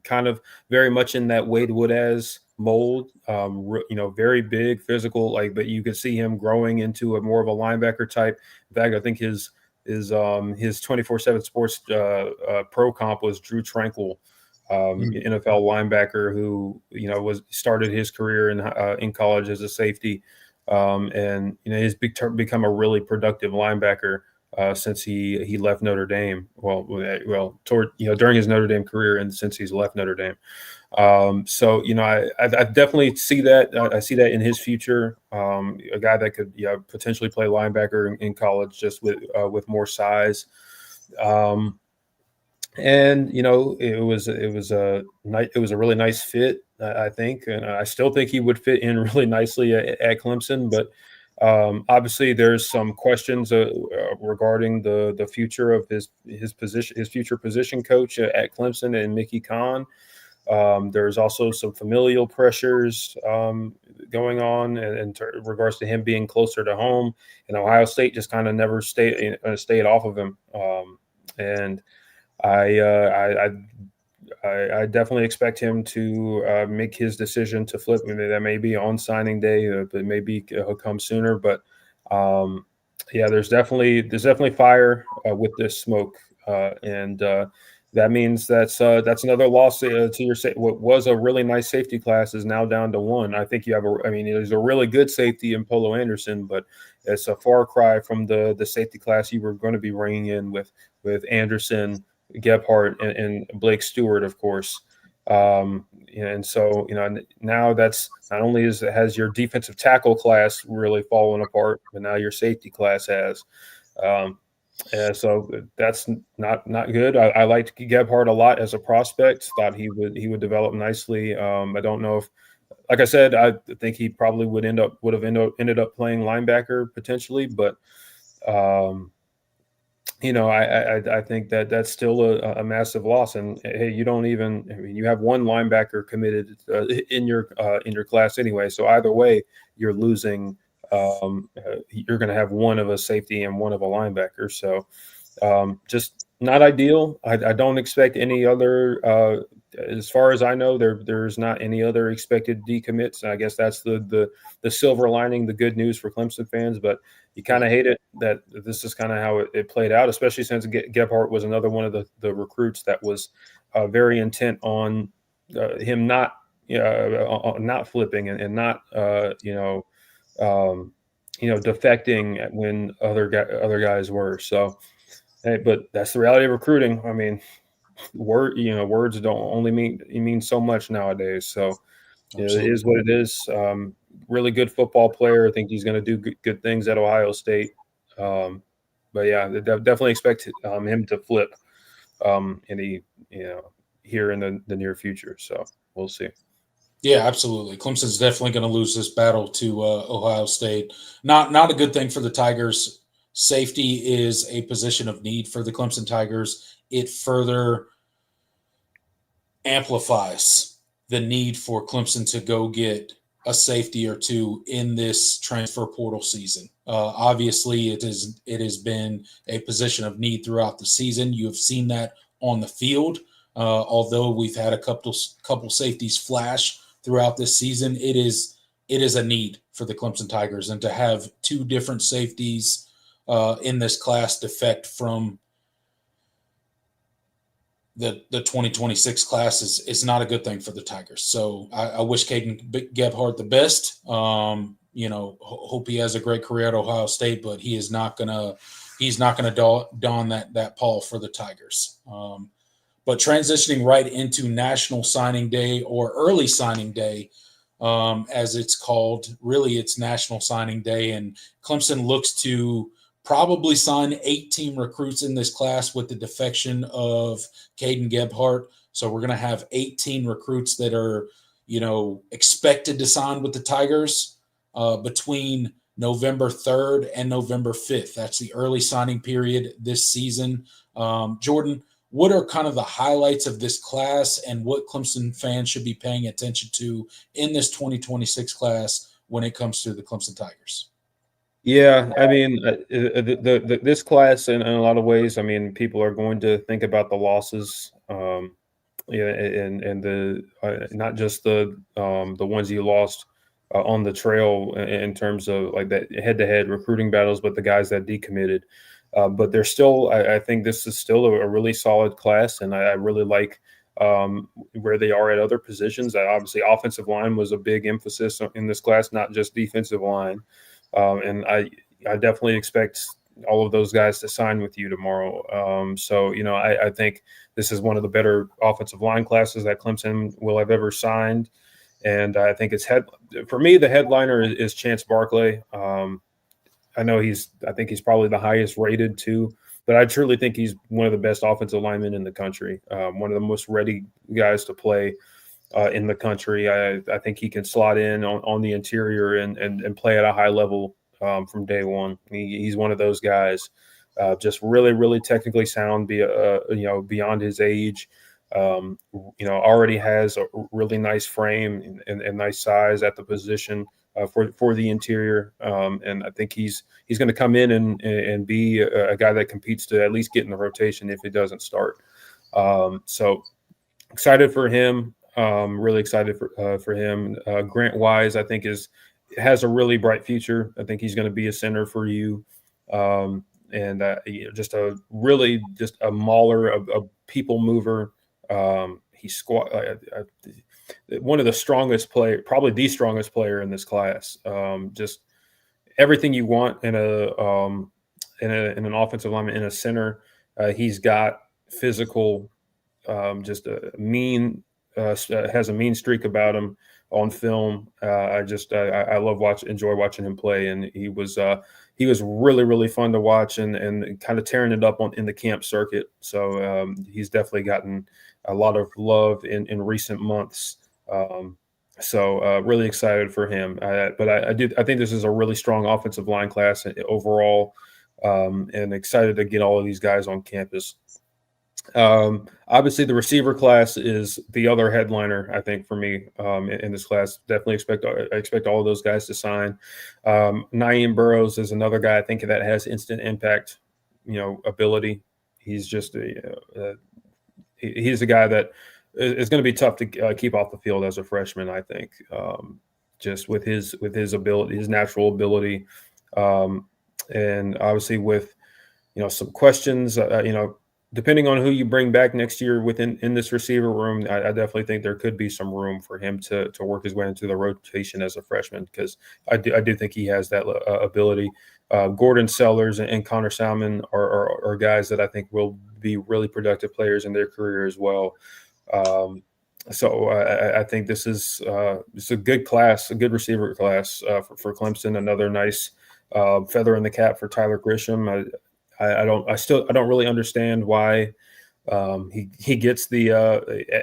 Kind of very much in that Wade Woodaz mold. Very big, physical. But you could see him growing into a more of a linebacker type. In fact, I think his 24/7 Sports pro comp was Drew Tranquil, NFL linebacker who started his career in college as a safety, and he's become a really productive linebacker since he left Notre Dame. During his Notre Dame career and since he's left Notre Dame. I definitely see that. I see that in his future. A guy that could potentially play linebacker in college just with more size. And it was a really nice fit, I think, and I still think he would fit in really nicely at Clemson. But obviously, there's some questions regarding the future of his future position coach at Clemson and Mickey Kahn. There's also some familial pressures going on in regards to him being closer to home, and Ohio State just kind of never stayed off of him. And I definitely expect him to make his decision to flip. I mean, that may be on signing day, but maybe he'll come sooner. But there's definitely fire with this smoke, and that means that's another loss to your what was a really nice safety class is now down to 1. I think there's a really good safety in Polo Anderson, but it's a far cry from the safety class you were going to be bringing in with Anderson, Gebhart, and Blake Stewart, of course. And so now that's not only has your defensive tackle class really fallen apart, but now your safety class has. So that's not good. I liked Gebhart a lot as a prospect. Thought he would develop nicely. I don't know if, like I said, I think he probably would ended up playing linebacker potentially, but I think that's still a massive loss. And hey, you have 1 linebacker committed in your class anyway. So either way, you're losing. You're going to have 1 of a safety and 1 of a linebacker. So just not ideal. I don't expect any other. As far as I know, there's not any other expected decommits. I guess that's the silver lining, the good news for Clemson fans. But you kind of hate it that this is kind of how it played out, especially since Gebhart was another one of the recruits that was very intent on him not flipping and not defecting when other guys were. So, hey, but that's the reality of recruiting. I mean, words don't only mean so much nowadays. So it is what it is. Really good football player. I think he's going to do good things at Ohio State. But yeah, definitely expect him to flip here in the near future. So we'll see. Yeah, absolutely. Clemson's definitely going to lose this battle to Ohio State. Not a good thing for the Tigers. Safety is a position of need for the Clemson Tigers. It further amplifies the need for Clemson to go get a safety or two in this transfer portal season. Obviously, it has been a position of need throughout the season. You have seen that on the field. Although we've had a couple safeties flash throughout this season, it is a need for the Clemson Tigers, and to have two different safeties in this class defect from the 2026 class is not a good thing for the Tigers. So I wish Kaden Gebhart the best. Hope he has a great career at Ohio State, but he's not gonna don that pall for the Tigers. But transitioning right into National Signing Day, or early signing day, as it's called, really it's National Signing Day, and Clemson looks to probably sign 18 recruits in this class with the defection of Kaden Gebhart. So we're going to have 18 recruits that are, expected to sign with the Tigers between November 3rd and November 5th. That's the early signing period this season. Jordan, what are kind of the highlights of this class, and what Clemson fans should be paying attention to in this 2026 class when it comes to the Clemson Tigers? Yeah, I mean, this class, in a lot of ways, I mean, people are going to think about the losses, and the not just the ones you lost on the trail in terms of like that head-to-head recruiting battles, but the guys that decommitted. But they're still, I think this is still a really solid class, and I really like where they are at other positions. Obviously, offensive line was a big emphasis in this class, not just defensive line. And I definitely expect all of those guys to sign with you tomorrow. I think this is one of the better offensive line classes that Clemson will have ever signed. And I think for me, the headliner is Chance Barkley. I think he's probably the highest rated too, but I truly think he's one of the best offensive linemen in the country. One of the most ready guys to play in the country. I think he can slot in on the interior and play at a high level from day one. He's one of those guys, just really, really technically sound, beyond his age. Already has a really nice frame and nice size at the position for the interior. And I think he's going to come in and be a guy that competes to at least get in the rotation if he doesn't start. So excited for him. Really excited for him. Grant Wise, I think, has a really bright future. I think he's going to be a center for you, just a mauler, a people mover. He's one of the strongest player, probably the strongest player in this class. Just everything you want in an offensive lineman, in a center. He's got physical, just a mean. Has a mean streak about him on film. I enjoy watching him play, and he was really, really fun to watch and kind of tearing it up in the camp circuit. So he's definitely gotten a lot of love in recent months. Really excited for him. But I think this is a really strong offensive line class overall, and excited to get all of these guys on campus. Obviously, the receiver class is the other headliner, I think, for me in this class. Definitely expect all of those guys to sign. Naeem Burrows is another guy I think that has instant impact, ability. He's just he's a guy that is going to be tough to keep off the field as a freshman, I think, just with his ability, his natural ability, and obviously with some questions, depending on who you bring back next year in this receiver room, I definitely think there could be some room for him to work his way into the rotation as a freshman, because I do think he has that ability. Gordon Sellers and Connor Salmon are guys that I think will be really productive players in their career as well. I think this is a good class, a good receiver class for Clemson. Another nice feather in the cap for Tyler Grisham. I don't really understand why he gets the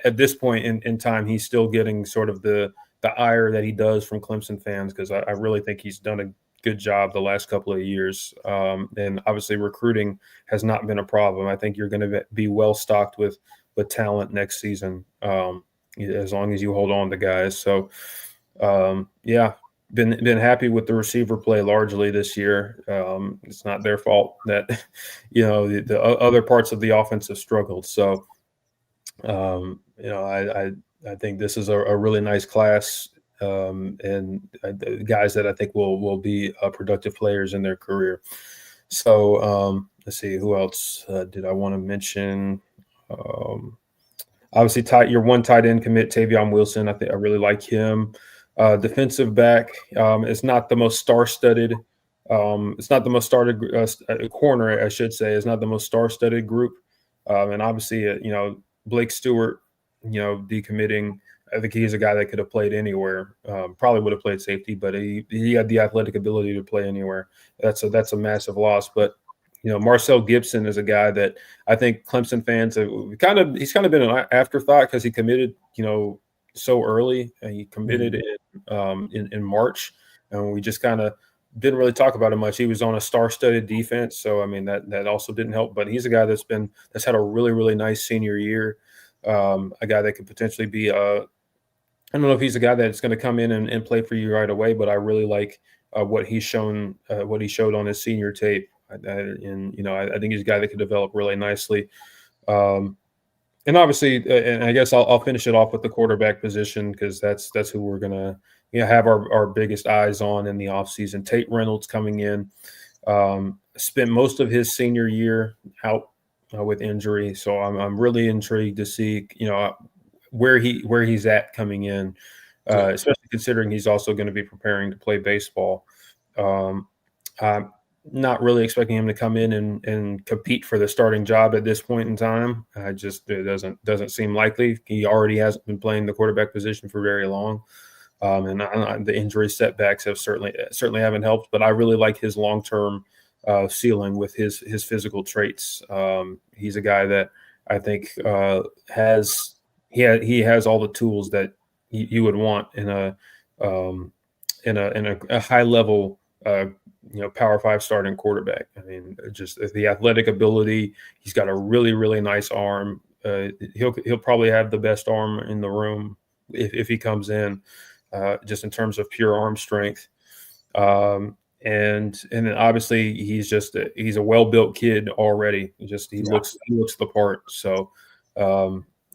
at this point in time, he's still getting sort of the ire that he does from Clemson fans, because I really think he's done a good job the last couple of years. And obviously recruiting has not been a problem. I think you're going to be well stocked with talent next season, as long as you hold on to guys. So, yeah, been happy with the receiver play largely this year. It's not their fault that the other parts of the offense have struggled. So, I think this is a really nice class, and guys that I think will be productive players in their career. So let's see, who else did I want to mention? Obviously, your one tight end commit, Tavion Wilson. I really like him. Defensive back. It's not the most star-studded. It's not the most started corner, I should say. It's not the most star-studded group. And obviously, Blake Stewart, decommitting. I think he's a guy that could have played anywhere. Probably would have played safety, but he had the athletic ability to play anywhere. That's a massive loss. But Marcel Gibson is a guy that I think Clemson fans he's kind of been an afterthought because he committed so early, and he committed in March, and we just kind of didn't really talk about him much. He was on a star-studded defense, so I mean that also didn't help. But he's a guy that's had a really, really nice senior year. A guy that could potentially be I don't know if he's a guy that's going to come in and play for you right away, but I really like what he showed on his senior tape. I think he's a guy that could develop really nicely. And obviously, and I guess I'll finish it off with the quarterback position because that's who we're going to have our biggest eyes on in the offseason. Tate Reynolds coming in, spent most of his senior year out with injury, so I'm really intrigued to see where he's at coming in, especially considering he's also going to be preparing to play baseball. I'm not really expecting him to come in and compete for the starting job at this point in time. It doesn't seem likely. He already hasn't been playing the quarterback position for very long, and the injury setbacks have certainly haven't helped. But I really like his long-term ceiling with his physical traits. He's a guy that I think has all the tools that you would want in a high level Power 5 starting quarterback. I mean, just the athletic ability. He's got a really, really nice arm. He'll probably have the best arm in the room if he comes in, just in terms of pure arm strength. And then obviously he's a well-built kid already. He looks the part. So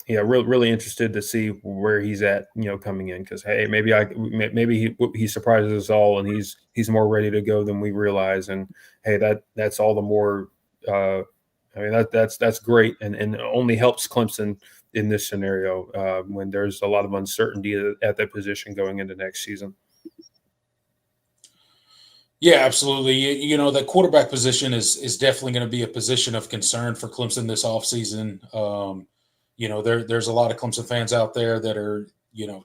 really interested to see where he's at, coming in, because hey, maybe he surprises us all and he's more ready to go than we realize. And hey, that's all the more. That's great, and it only helps Clemson in this scenario when there's a lot of uncertainty at that position going into next season. Yeah, absolutely. The quarterback position is definitely going to be a position of concern for Clemson this offseason. There's a lot of Clemson fans out there that are,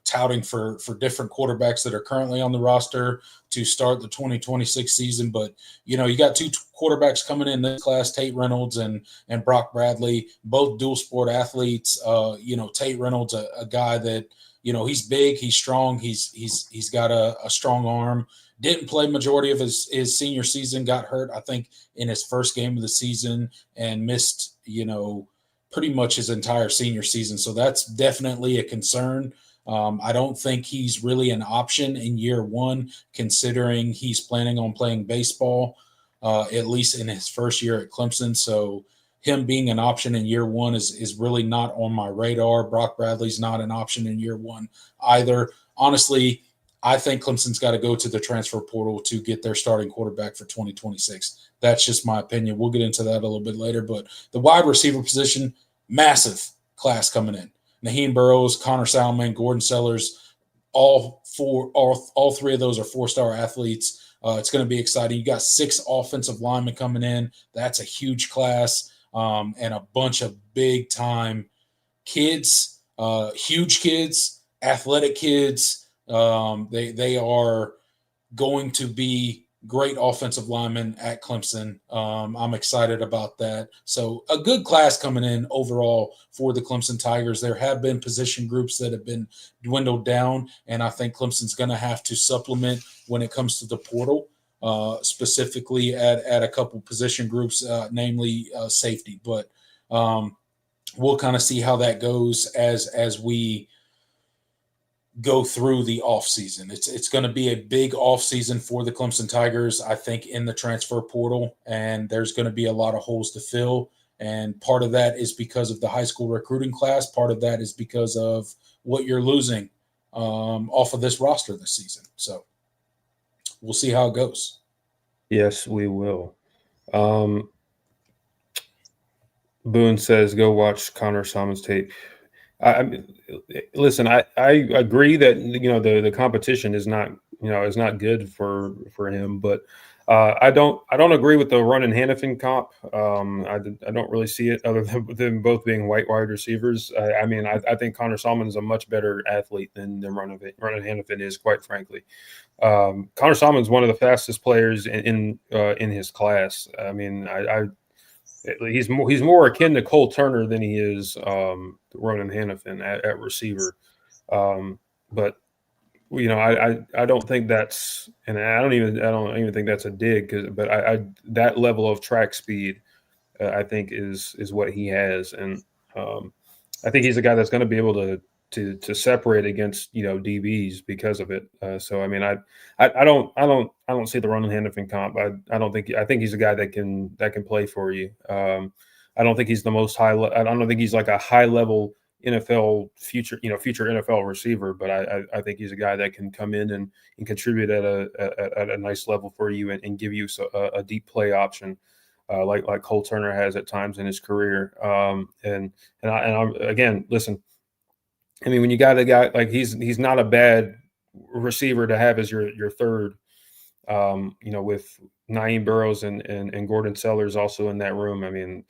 touting for different quarterbacks that are currently on the roster to start the 2026 season. But, you got two quarterbacks coming in this class, Tate Reynolds and Brock Bradley, both dual sport athletes. Tate Reynolds, a guy that, he's big, he's strong, he's got a strong arm. Didn't play majority of his senior season, got hurt, I think, in his first game of the season and missed, pretty much his entire senior season. So that's definitely a concern. I don't think he's really an option in year one, considering he's planning on playing baseball, at least in his first year at Clemson. So him being an option in year one is really not on my radar. Brock Bradley's not an option in year one either. Honestly, I think Clemson's got to go to the transfer portal to get their starting quarterback for 2026. That's just my opinion. We'll get into that a little bit later. But the wide receiver position, massive class coming in. Naheem Burrows, Connor Salman, Gordon Sellers, all three of those are four-star athletes. It's going to be exciting. You got 6 offensive linemen coming in. That's a huge class, and a bunch of big-time kids, huge kids, athletic kids. They are going to be great offensive linemen at Clemson. I'm excited about that. So a good class coming in overall for the Clemson Tigers. There have been position groups that have been dwindled down, and I think Clemson's going to have to supplement when it comes to the portal, specifically at a couple position groups, namely safety. But we'll kind of see how that goes as we go through the offseason. It's going to be a big offseason for the Clemson Tigers, I think, in the transfer portal, and there's going to be a lot of holes to fill. And part of that is because of the high school recruiting class. Part of that is because of what you're losing off of this roster this season. So we'll see how it goes. Yes, we will. Boone says, go watch Connor Salmon's tape. Listen, I agree that the competition is not good for him, but I don't agree with the run and Hannafin comp. I don't really see it other than them both being white wide receivers. I think Connor Salmon is a much better athlete than Run and Hannafin is, quite frankly. Connor Salmon is one of the fastest players in his class. I mean, he's more akin to Cole Turner than he is Ronan Hannafin at receiver. But I don't think that's, and I don't even think that's a dig, but that level of track speed I think is what he has, and I think he's a guy that's going to be able to separate against DBs because of it. So I mean, I don't see the Ronan Hannafin comp. I think he's a guy that can play for you. I don't think he's the most high. I don't think he's like a high level NFL future NFL receiver, but I think he's a guy that can come in and contribute at a nice level for you and give you a deep play option. Like Cole Turner has at times in his career. And I'm, again, listen, I mean, when you got a guy like he's not a bad receiver to have as your third, with Naeem Burrows and Gordon Sellers also in that room. I mean,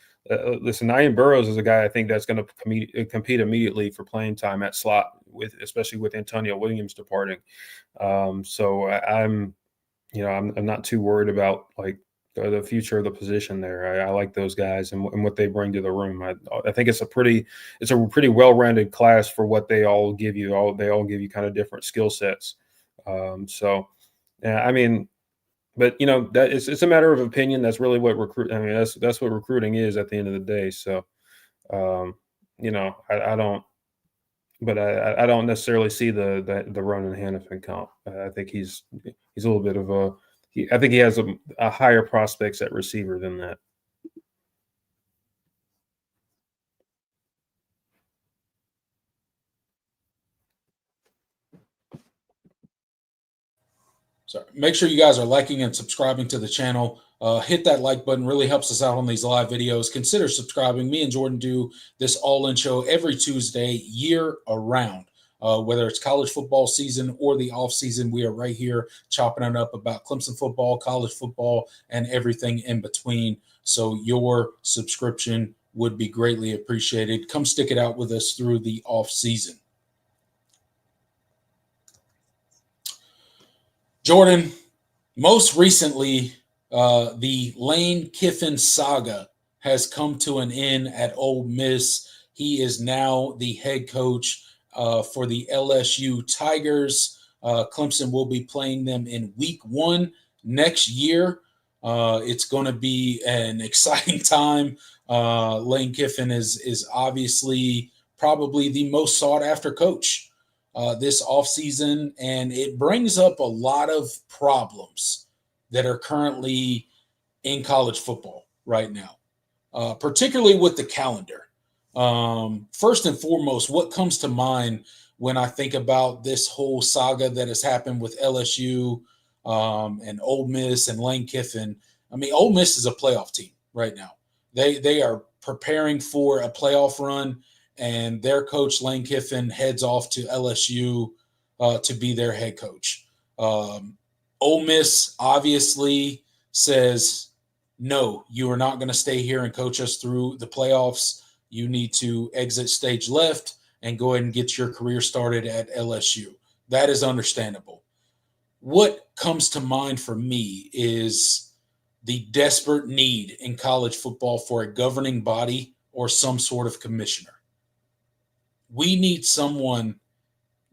listen, Naeem Burrows is a guy I think that's going to compete immediately for playing time at slot, especially with Antonio Williams departing. So I'm not too worried about like the future of the position there. I like those guys and what they bring to the room. I think it's a pretty well-rounded class for what they all give you. They all give you kind of different skill sets. So yeah, I mean, but that it's a matter of opinion. That's really what that's what recruiting is at the end of the day. So I don't. But I don't necessarily see the Ronan Hannafin comp. I think he's a little bit of I think he has a higher prospects at receiver than that. So make sure you guys are liking and subscribing to the channel. Hit that like button, really helps us out on these live videos. Consider subscribing. Me and Jordan do this all-in show every Tuesday, year around. Whether it's college football season or the off season, we are right here chopping it up about Clemson football, college football, and everything in between. So your subscription would be greatly appreciated. Come stick it out with us through the off season. Jordan, most recently, the Lane Kiffin saga has come to an end at Ole Miss. He is now the head coach for the LSU Tigers. Clemson will be playing them in week 1 next year. It's going to be an exciting time. Lane Kiffin is obviously probably the most sought after coach this offseason, and it brings up a lot of problems that are currently in college football right now, particularly with the calendar. First and foremost, what comes to mind when I think about this whole saga that has happened with LSU and Ole Miss and Lane Kiffin? I mean, Ole Miss is a playoff team right now. They are preparing for a playoff run, and their coach, Lane Kiffin, heads off to LSU to be their head coach. Ole Miss obviously says, no, you are not going to stay here and coach us through the playoffs. You need to exit stage left and go ahead and get your career started at LSU. That is understandable. What comes to mind for me is the desperate need in college football for a governing body or some sort of commissioner. We need someone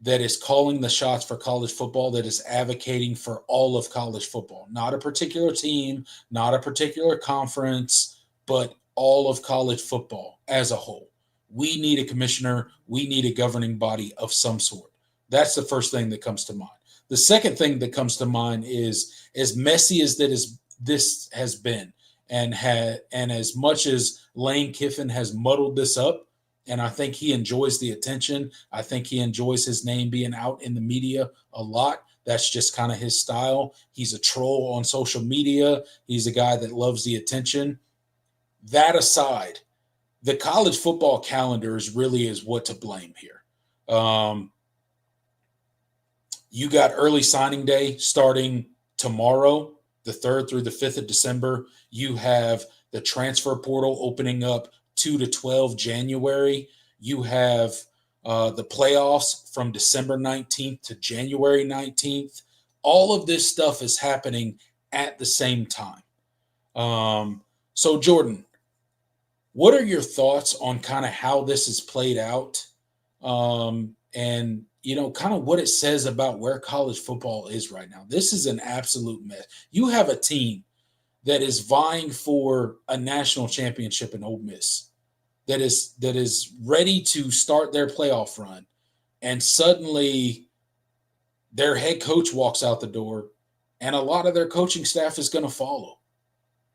that is calling the shots for college football, that is advocating for all of college football, not a particular team, not a particular conference, but all of college football as a whole. we need a commissioner, we need a governing body of some sort. That's the first thing that comes to mind. The second thing that comes to mind is, as messy as this has been, and as much as Lane Kiffin has muddled this up, and I think he enjoys the attention. I think he enjoys his name being out in the media a lot. That's just kind of his style. He's a troll on social media. He's a guy that loves the attention. That aside, the college football calendar really is what to blame here. You got early signing day starting tomorrow, the 3rd through the 5th of December. You have the transfer portal opening up 2 to 12 January. You have the playoffs from December 19th to January 19th. All of this stuff is happening at the same time. So, Jordan, what are your thoughts on kind of how this is played out? And, kind of what it says about where college football is right now. This is an absolute mess. You have a team that is vying for a national championship in Ole Miss, that is ready to start their playoff run, and suddenly their head coach walks out the door, and a lot of their coaching staff is going to follow.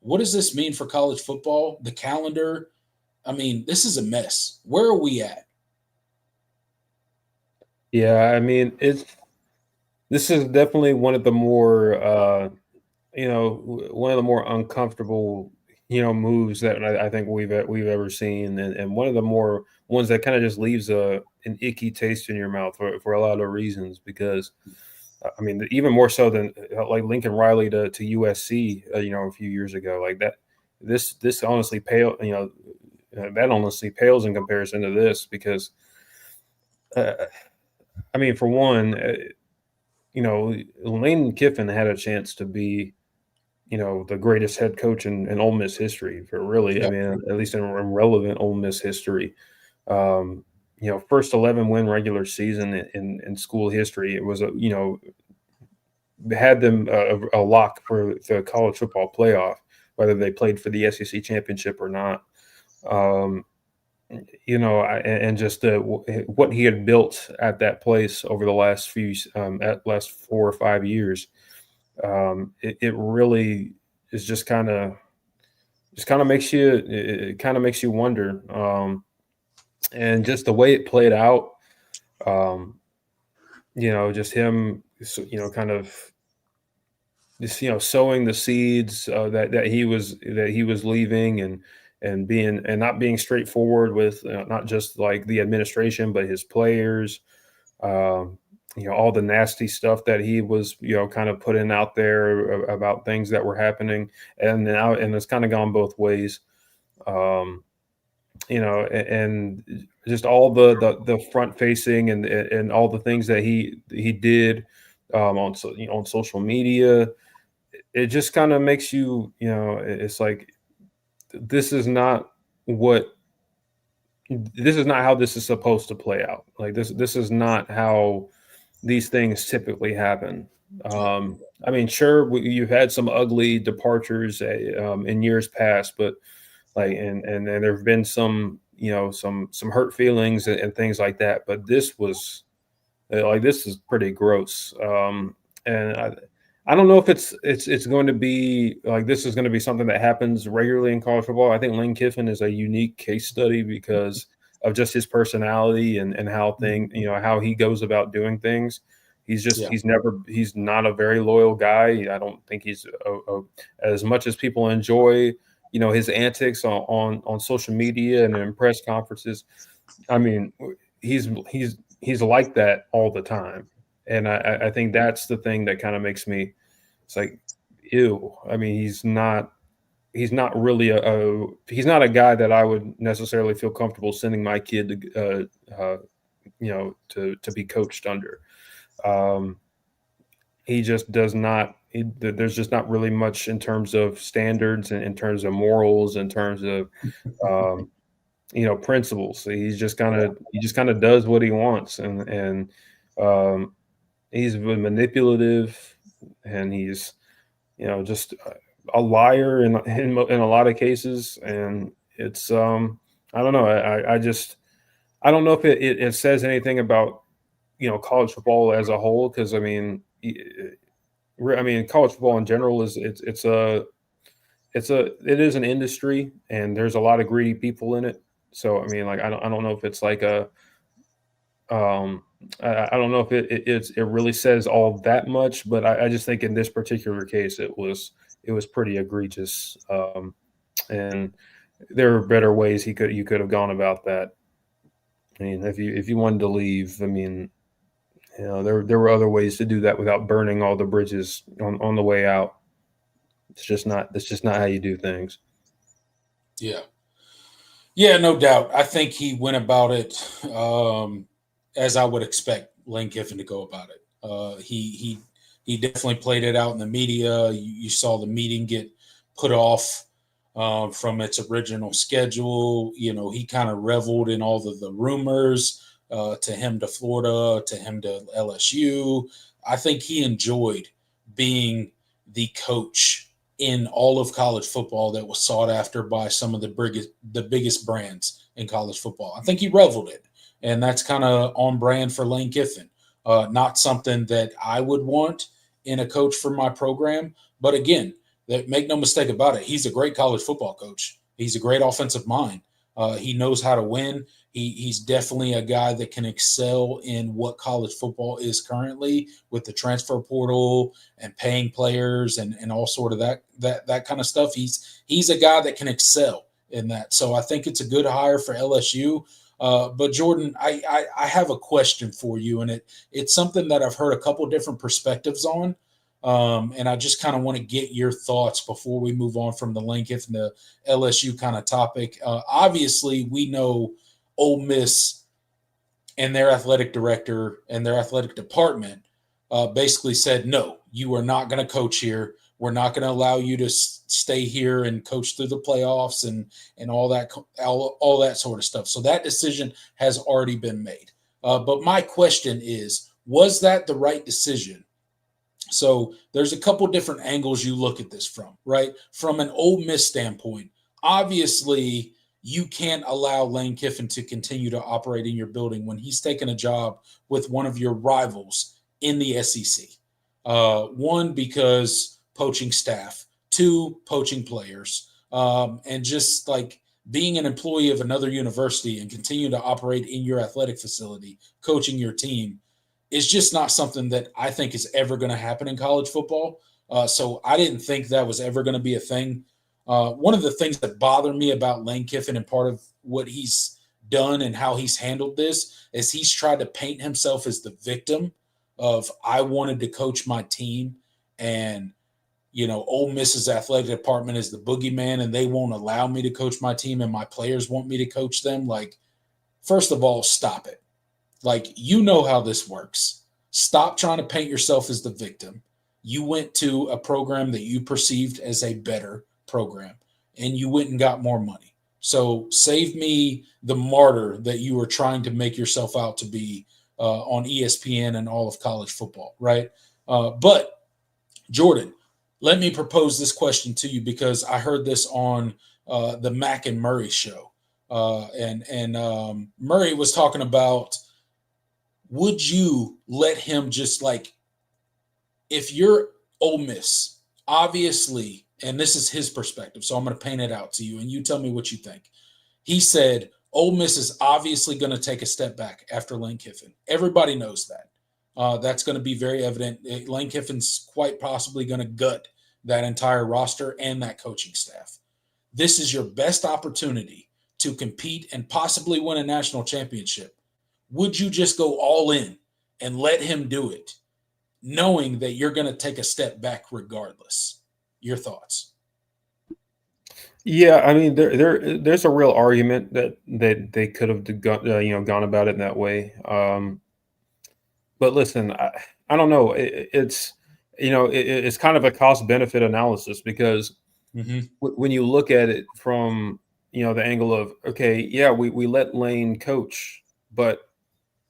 What does this mean for college football? The calendar? I mean, this is a mess. Where are we at? Yeah, I mean, this is definitely one of the more one of the more uncomfortable moves that I think we've ever seen, and one of the more ones that kind of just leaves an icky taste in your mouth for a lot of reasons. Because I mean, even more so than like Lincoln Riley to USC, a few years ago, like that. This honestly that honestly pales in comparison to this, because I mean, for one, Lane Kiffin had a chance to be, the greatest head coach in Ole Miss history, for really, I mean, at least in relevant Ole Miss history. First 11 win regular season in school history. It was had them a lock for the college football playoff, whether they played for the SEC championship or not. And just what he had built at that place over the last last 4 or 5 years, it really is just kind of makes you wonder, and just the way it played out, just him, kind of just sowing the seeds that he was leaving, and not being straightforward with not just like the administration, but his players. All the nasty stuff that he was kind of putting out there about things that were happening, and it's kind of gone both ways. And just all the front facing and all the things that he did on social media. It just kind of makes you, it's like, this is not how this is supposed to play out. Like this is not how these things typically happen. I mean, sure, you've had some ugly departures in years past, but like, and there have been some, some hurt feelings and things like that. But this is pretty gross. And I don't know if it's going to be like, this is going to be something that happens regularly in college football. I think Lane Kiffin is a unique case study because of just his personality and how how he goes about doing things. He's not a very loyal guy. I don't think he's as much as people enjoy, his antics on social media and in press conferences. I mean, he's like that all the time. And I think that's the thing that kind of makes me, it's like, ew. I mean, he's not really he's not a guy that I would necessarily feel comfortable sending my kid to be coached under. He just does not. There's just not really much in terms of standards and in terms of morals, in terms of principles. He just kind of does what he wants, and he's manipulative, and he's just a liar in a lot of cases. And it's I don't know. I just I don't know if it says anything about college football as a whole, because college football in general it is an industry, and there's a lot of greedy people in it. So like I don't know if it's like a I don't know if it really says all that much, but I just think in this particular case it was pretty egregious, and there are better ways you could have gone about that. I mean, if you wanted to leave, I mean, there were other ways to do that without burning all the bridges on the way out. That's just not how you do things. Yeah. Yeah, no doubt. I think he went about it as I would expect Lane Kiffin to go about it. He definitely played it out in the media. You saw the meeting get put off from its original schedule. He kind of reveled in all of the rumors, to him to Florida, to him to LSU. I think he enjoyed being the coach in all of college football that was sought after by some of the biggest brands in college football. I think he reveled it, and that's kind of on brand for Lane Kiffin. Not something that I would want in a coach for my program, but again, make no mistake about it, he's a great college football coach. He's a great offensive mind. He knows how to win. He's definitely a guy that can excel in what college football is currently with the transfer portal and paying players and all sort of that kind of stuff. He's a guy that can excel in that. So I think it's a good hire for LSU. But Jordan, I have a question for you, and it's something that I've heard a couple different perspectives on. And I just kind of want to get your thoughts before we move on from the Lane Kiffin to LSU kind of topic. Obviously, we know Ole Miss and their athletic director and their athletic department basically said, no, you are not going to coach here. We're not going to allow you to stay here and coach through the playoffs and all that sort of stuff. So that decision has already been made. But my question is, was that the right decision? So there's a couple different angles you look at this from, right? From an Ole Miss standpoint, obviously you can't allow Lane Kiffin to continue to operate in your building when he's taken a job with one of your rivals in the SEC. One, because poaching staff, two, poaching players, and just like being an employee of another university and continue to operate in your athletic facility, coaching your team is just not something that I think is ever going to happen in college football. So I didn't think that was ever going to be a thing. One of the things that bother me about Lane Kiffin and part of what he's done and how he's handled this is he's tried to paint himself as the victim of I wanted to coach my team, and Ole Miss's athletic department is the boogeyman and they won't allow me to coach my team and my players want me to coach them. Like, first of all, stop it. Like, you know how this works. Stop trying to paint yourself as the victim. You went to a program that you perceived as a better program, and you went and got more money. So save me the martyr that you were trying to make yourself out to be on ESPN and all of college football, right? But, Jordan, let me propose this question to you because I heard this on the Mac and Murray show. And Murray was talking about, would you let him just like, if you're Ole Miss, obviously, and this is his perspective, so I'm going to paint it out to you, and you tell me what you think. He said, Ole Miss is obviously going to take a step back after Lane Kiffin. Everybody knows that. That's going to be very evident. Lane Kiffin's quite possibly going to gut that entire roster and that coaching staff. This is your best opportunity to compete and possibly win a national championship. Would you just go all in and let him do it, knowing that you're going to take a step back regardless? Your thoughts? Yeah, I mean, there's a real argument that they could have gone about it in that way. But listen, I don't know. It's kind of a cost benefit analysis because when you look at it from the angle of, okay, yeah, we let Lane coach, but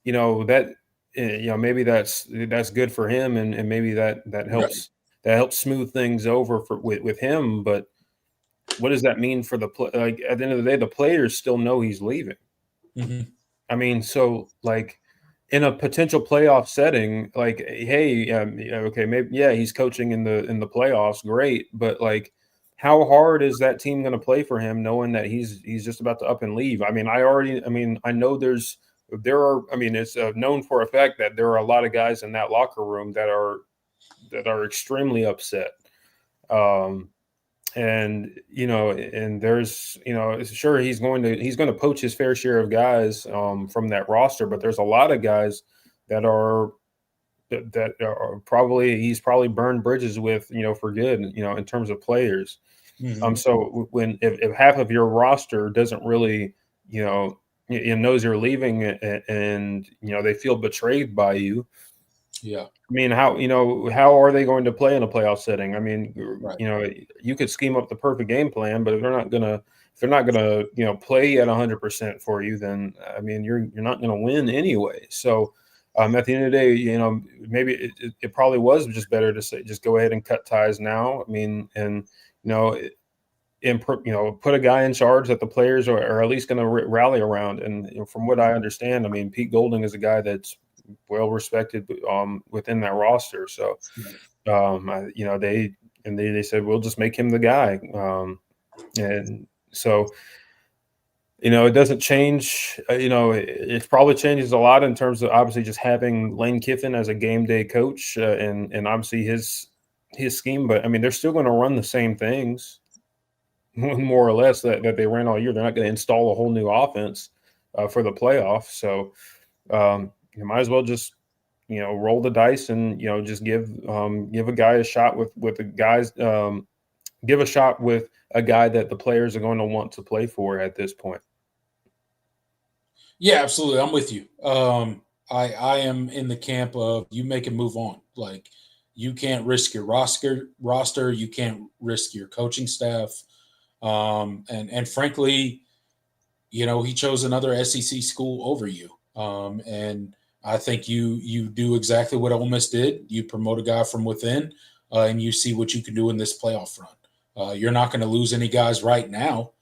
that maybe that's good for him, and maybe that helps smooth things over with him. But what does that mean for like at the end of the day, the players still know he's leaving. Mm-hmm. I mean, so like in a potential playoff setting, like, hey, okay, maybe yeah, he's coaching in the playoffs, great, but like, how hard is that team going to play for him, knowing that he's just about to up and leave? I mean, I know I mean, it's known for a fact that there are a lot of guys in that locker room that are extremely upset. Um, and and there's sure he's going to poach his fair share of guys from that roster, but there's a lot of guys that are that are probably he's probably burned bridges with for good in terms of players. Mm-hmm. So when if half of your roster doesn't really knows you're leaving, and they feel betrayed by you. Yeah. I mean, how are they going to play in a playoff setting? I mean, Right. you could scheme up the perfect game plan, but if they're not gonna play at 100% for you, then I mean, you're not gonna win anyway. So, at the end of the day, maybe it probably was just better to say just go ahead and cut ties now. I mean, and you know, put a guy in charge that the players are at least going to rally around. And from what I understand, I mean, Pete Golding is a guy that's well respected within that roster. So, they said we'll just make him the guy, and so it doesn't change. It probably changes a lot in terms of obviously just having Lane Kiffin as a game day coach, and obviously his scheme. But I mean, they're still going to run the same things more or less that they ran all year. They're not going to install a whole new offense for the playoffs. So you might as well just roll the dice and just give a guy a shot with the guys. Give a shot with a guy that the players are going to want to play for at this point. Yeah, absolutely. I'm with you. I am in the camp of you make a move on. Like you can't risk your roster. You can't risk your coaching staff. And frankly, he chose another SEC school over you. And I think you do exactly what Ole Miss did. You promote a guy from within, and you see what you can do in this playoff run. You're not going to lose any guys right now,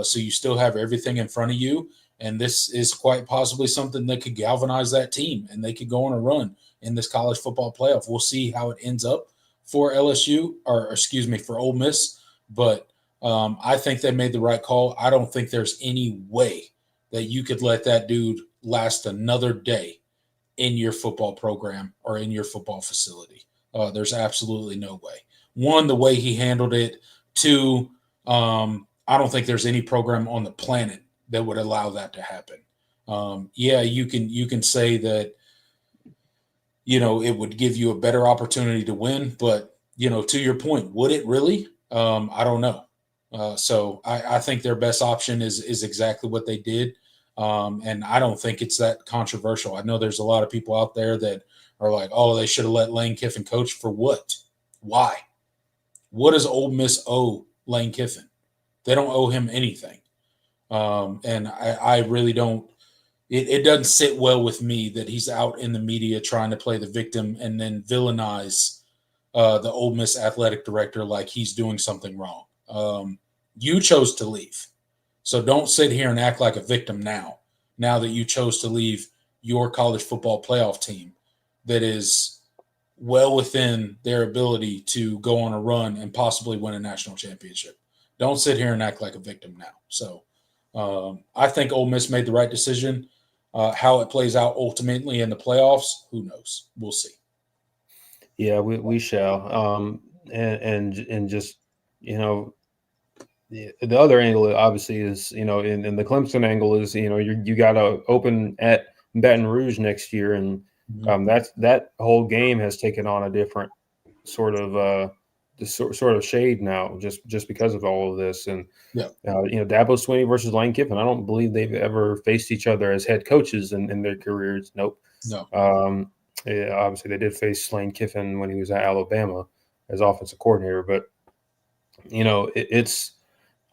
so you still have everything in front of you. And this is quite possibly something that could galvanize that team, and they could go on a run in this college football playoff. We'll see how it ends up for LSU, or excuse me, for Ole Miss. But I think they made the right call. I don't think there's any way that you could let that dude last another day in your football program or in your football facility. There's absolutely no way. One, the way he handled it. Two, I don't think there's any program on the planet that would allow that to happen. Yeah, you can say that it would give you a better opportunity to win, but to your point, would it really? I don't know. So I think their best option is exactly what they did. And I don't think it's that controversial. I know there's a lot of people out there that are like, oh, they should have let Lane Kiffin coach for what? Why? What does Ole Miss owe Lane Kiffin? They don't owe him anything. And I really don't. It doesn't sit well with me that he's out in the media trying to play the victim and then villainize the Ole Miss athletic director like he's doing something wrong. You chose to leave. So don't sit here and act like a victim now that you chose to leave your college football playoff team that is well within their ability to go on a run and possibly win a national championship. Don't sit here and act like a victim now. So I think Ole Miss made the right decision. How it plays out ultimately in the playoffs, who knows? We'll see. Yeah, we shall. And just the other angle obviously is in the Clemson angle is you got to open at Baton Rouge next year, and that whole game has taken on a different sort of sort of shade now just because of all of this. And Yeah. Dabo Swinney versus Lane Kiffin, I don't believe they've ever faced each other as head coaches in their careers. Nope. No. Yeah, obviously they did face Lane Kiffin when he was at Alabama as offensive coordinator, but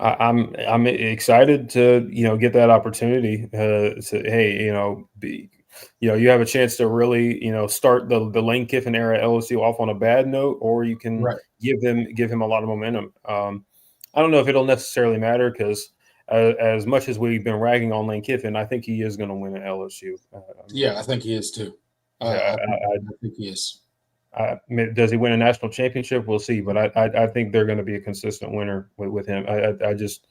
I'm excited to get that opportunity to hey you have a chance to really start the Lane Kiffin era LSU off on a bad note, or you can Right. give him a lot of momentum. I don't know if it'll necessarily matter because as much as we've been ragging on Lane Kiffin, I think he is going to win at LSU. Yeah, I think he is too. Yeah, I think he is. does he win a national championship? We'll see, but I think they're going to be a consistent winner with him. I just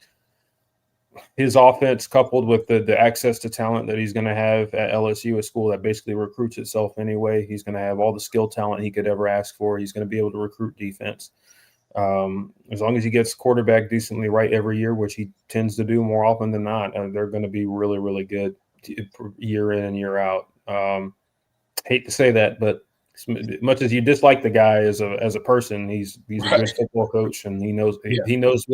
his offense coupled with the access to talent that he's going to have at LSU, a school that basically recruits itself anyway. He's going to have all the skill talent he could ever ask for. He's going to be able to recruit defense. As long as he gets quarterback decently right every year, which he tends to do more often than not, they're going to be really, really good year in and year out. Hate to say that, but as much as you dislike the guy as a person, he's a good football coach, and he knows he knows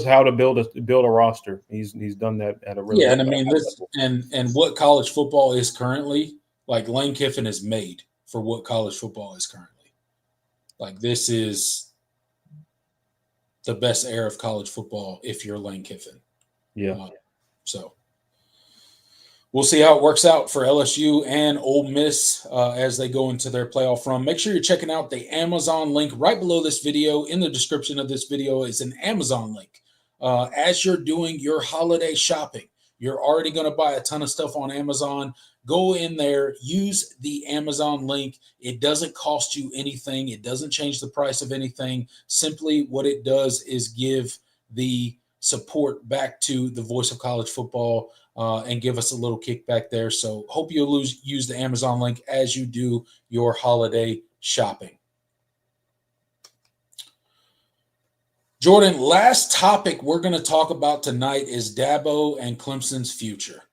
how to build a roster. He's done that at a really and I mean this level. and what college football is currently, like Lane Kiffin is made for what college football is currently. Like this is the best era of college football if you're Lane Kiffin. Yeah. So we'll see how it works out for LSU and Ole Miss as they go into their playoff run. Make sure you're checking out the Amazon link right below this video. In the description of this video is an Amazon link. As you're doing your holiday shopping, you're already going to buy a ton of stuff on Amazon. Go in there, use the Amazon link. It doesn't cost you anything. It doesn't change the price of anything. Simply what it does is give the support back to the Voice of College Football and give us a little kickback there. So hope you'll use the Amazon link as you do your holiday shopping. Jordan, last topic we're going to talk about tonight is Dabo and Clemson's future.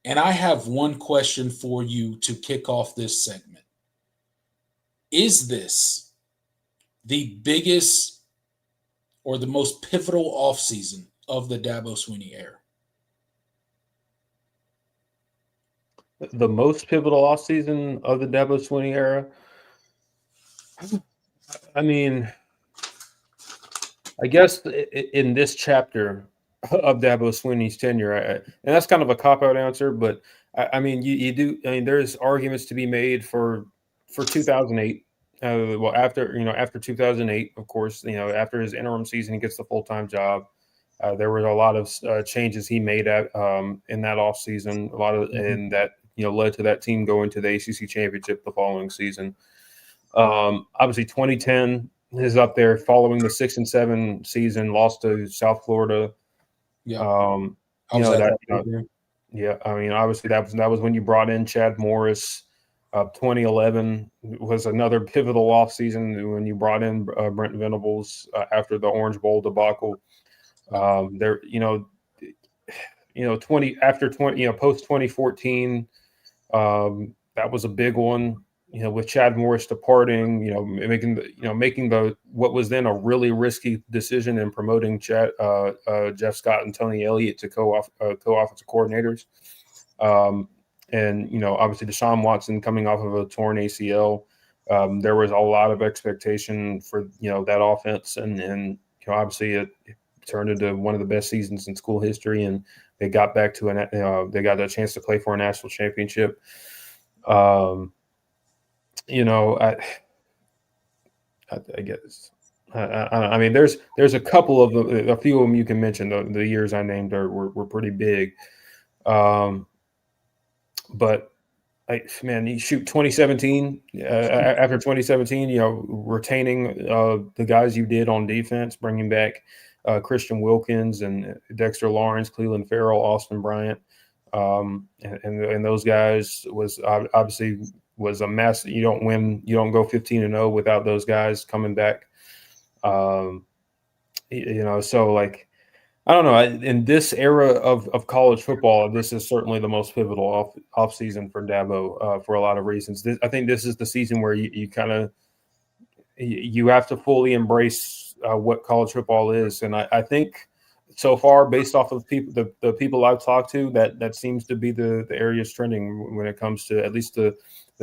And I have one question for you to kick off this segment. Is this the biggest or the most pivotal offseason of the Dabo Swinney era? The most pivotal offseason of the Dabo Swinney era? I mean, I guess in this chapter of Dabo Swinney's tenure, and that's kind of a cop-out answer, but I mean, you do. I mean, there's arguments to be made for 2008. Well, after 2008, of course, after his interim season, he gets the full-time job. There were a lot of changes he made in that offseason, and that led to that team going to the ACC championship the following season. Obviously, 2010 is up there following the 6-7 season, lost to South Florida. Yeah. I mean, obviously that was when you brought in Chad Morris. 2011 was another pivotal offseason when you brought in Brent Venables after the Orange Bowl debacle. Post 2014, that was a big one. With Chad Morris departing, making the what was then a really risky decision in promoting Jeff Scott and Tony Elliott to co-offensive coordinators. And obviously Deshaun Watson coming off of a torn ACL. There was a lot of expectation for that offense, and obviously it turned into one of the best seasons in school history, and they got back to they got a chance to play for a national championship. I guess. I mean, there's a couple of a few of them you can mention. The years I named were pretty big, but you shoot 2017. After 2017, retaining the guys you did on defense, bringing back Christian Wilkins and Dexter Lawrence, Cleveland Farrell, Austin Bryant, and those guys was obviously was a mess. You don't go 15-0 without those guys coming back. So like, I don't know. In this era of college football, this is certainly the most pivotal off season for Dabo for a lot of reasons. I think this is the season where you have to fully embrace what college football is, and I think so far, based off of the people I've talked to, that seems to be the areas trending when it comes to at least the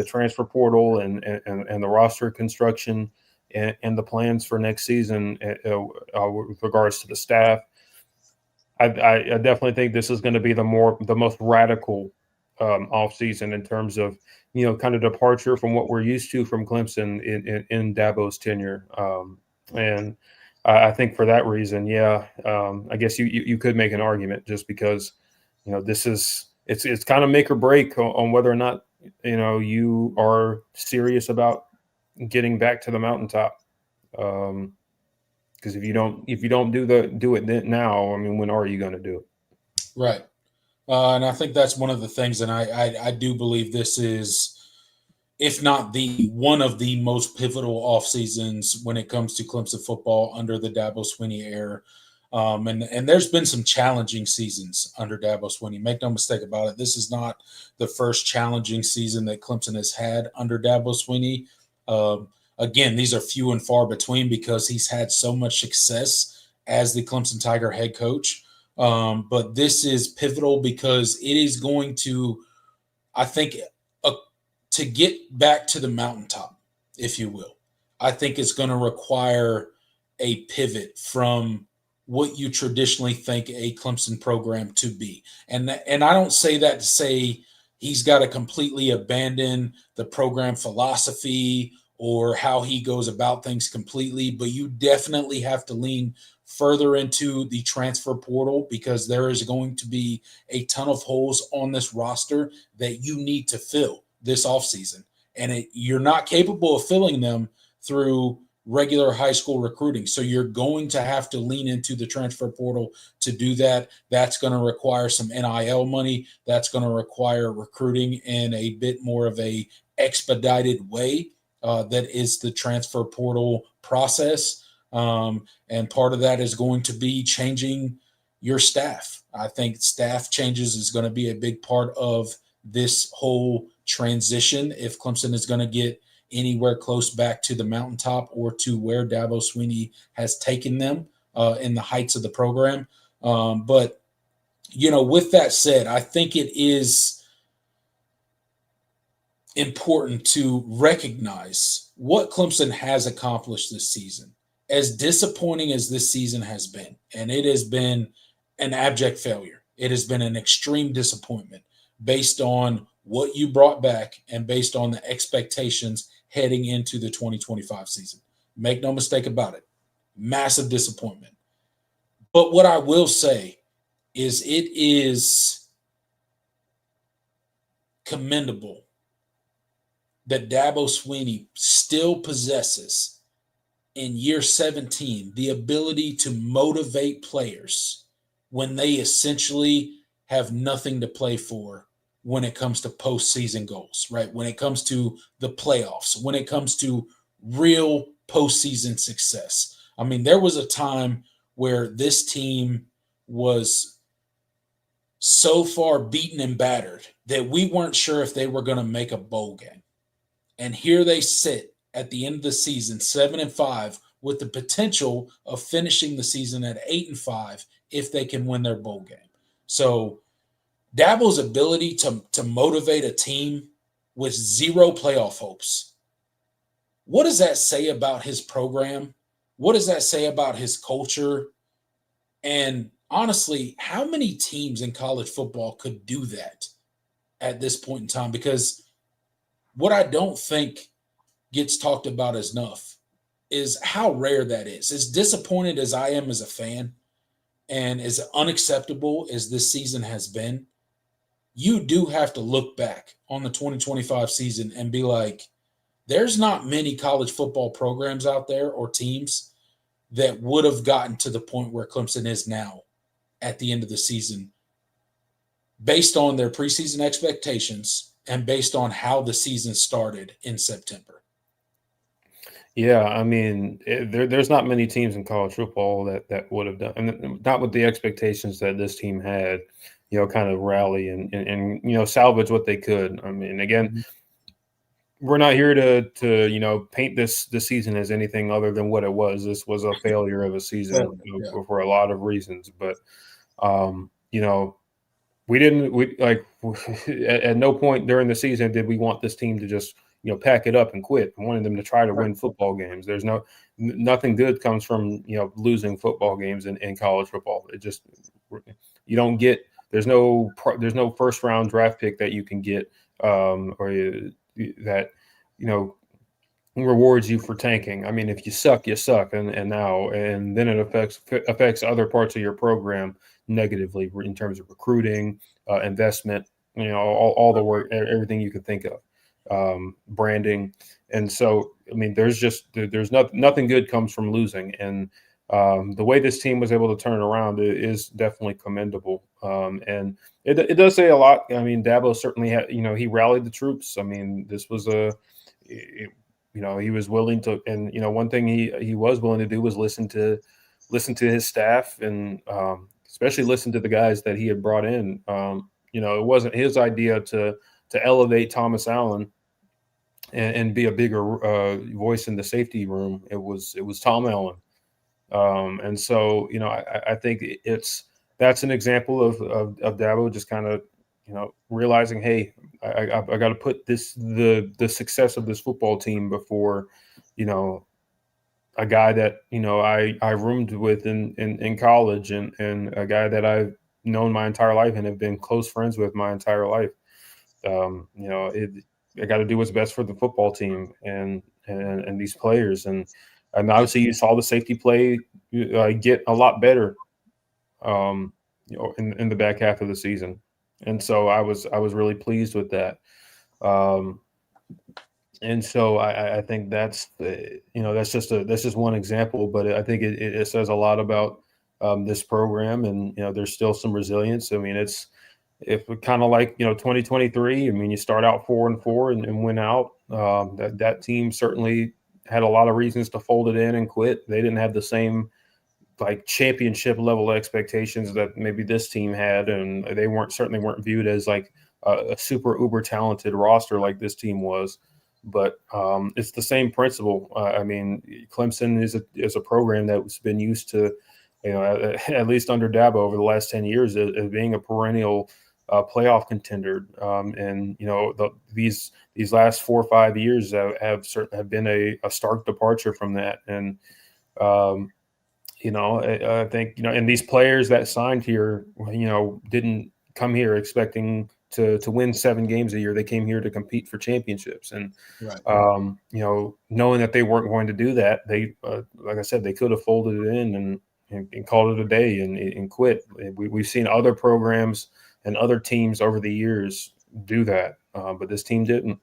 transfer portal and the roster construction and the plans for next season with regards to the staff. I definitely think this is going to be the most radical offseason in terms of kind of departure from what we're used to from Clemson in Dabo's tenure. And I think for that reason, yeah, I guess you could make an argument just because, this is it's kind of make or break on whether or not you are serious about getting back to the mountaintop. Because if you don't do it then now, I mean, when are you going to do it? Right. And I think that's one of the things, and I do believe this is, if not the one of the most pivotal off seasons when it comes to Clemson football under the Dabo Swinney era. And there's been some challenging seasons under Dabo Swinney. Make no mistake about it. This is not the first challenging season that Clemson has had under Dabo Swinney. Again, these are few and far between because he's had so much success as the Clemson Tiger head coach. But this is pivotal because it is going to, I think, to get back to the mountaintop, if you will. I think it's going to require a pivot from what you traditionally think a Clemson program to be. And I don't say that to say he's got to completely abandon the program philosophy or how he goes about things completely, but you definitely have to lean further into the transfer portal because there is going to be a ton of holes on this roster that you need to fill this offseason. And you're not capable of filling them through regular high school recruiting. So you're going to have to lean into the transfer portal to do that. That's going to require some NIL money. That's going to require recruiting in a bit more of a expedited way. That is the transfer portal process. And part of that is going to be changing your staff. I think staff changes is going to be a big part of this whole transition if Clemson is going to get anywhere close back to the mountaintop or to where Dabo Swinney has taken them in the heights of the program. But, with that said, I think it is important to recognize what Clemson has accomplished this season. As disappointing as this season has been, and it has been an abject failure. It has been an extreme disappointment based on what you brought back and based on the expectations heading into the 2025 season. Make no mistake about it. Massive disappointment. But what I will say is it is commendable that Dabo Swinney still possesses in year 17 the ability to motivate players when they essentially have nothing to play for when it comes to postseason goals, right? When it comes to the playoffs, when it comes to real postseason success. I mean, there was a time where this team was so far beaten and battered that we weren't sure if they were going to make a bowl game. And here they sit at the end of the season, 7-5, with the potential of finishing the season at 8-5 if they can win their bowl game. So Dabo's ability to motivate a team with zero playoff hopes, what does that say about his program? What does that say about his culture? And honestly, how many teams in college football could do that at this point in time? Because what I don't think gets talked about enough is how rare that is. As disappointed as I am as a fan and as unacceptable as this season has been, you do have to look back on the 2025 season and be like, there's not many college football programs out there or teams that would have gotten to the point where Clemson is now at the end of the season based on their preseason expectations and based on how the season started in September. Yeah, I mean, there's not many teams in college football that would have done, and not with the expectations that this team had, kind of rally and salvage what they could. I mean, again, we're not here to paint this season as anything other than what it was. This was a failure of a season for a lot of reasons, but we at no point during the season did we want this team to just pack it up and quit. We wanted them to try to win football games. There's nothing good comes from losing football games in college football. It just you don't get. There's no first round draft pick that you can get or that rewards you for tanking. I mean, if you suck, you suck, and then it affects other parts of your program negatively in terms of recruiting, investment, all the work, everything you could think of, branding. And so, I mean, there's nothing good comes from losing, and the way this team was able to turn around is definitely commendable. And it does say a lot. I mean, Dabo certainly had, he rallied the troops. I mean, this was he was willing to, and one thing he was willing to do was listen to his staff, and especially listen to the guys that he had brought in. It wasn't his idea to elevate Thomas Allen and be a bigger voice in the safety room. It was Tom Allen. And so, I think that's an example of Dabo just kind of, realizing, hey, I got to put the success of this football team before, a guy that, I roomed with in college, and a guy that I've known my entire life and have been close friends with my entire life. I got to do what's best for the football team and these players. And obviously you saw the safety play get a lot better, in the back half of the season. And so I was really pleased with that. And so I think that's just one example, but I think it says a lot about this program, and there's still some resilience. I mean, if kind of like 2023. I mean, you start out 4-4 and win out. That team certainly had a lot of reasons to fold it in and quit. They didn't have the same championship level expectations that maybe this team had, and they certainly weren't viewed as like a super uber talented roster like this team was. But it's the same principle. I mean, Clemson is a program that's been used to, at least under Dabo over the last 10 years, as being a perennial playoff contender. And these last 4 or 5 years have been a stark departure from that. And I think and these players that signed here, didn't come here expecting to win 7 games a year. They came here to compete for championships, and right. Knowing that they weren't going to do that, they like I said, they could have folded it in and called it a day and quit. We've seen other programs and other teams over the years do that, but this team didn't.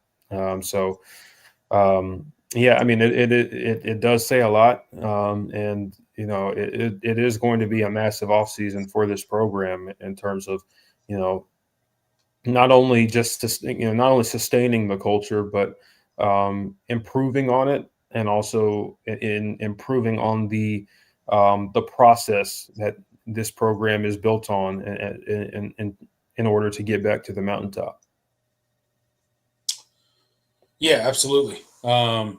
Yeah, I mean, it does say a lot, and it is going to be a massive offseason for this program in terms of not only sustaining the culture, but improving on it, and also in improving on the process that this program is built on, in order to get back to the mountaintop. Yeah, absolutely. I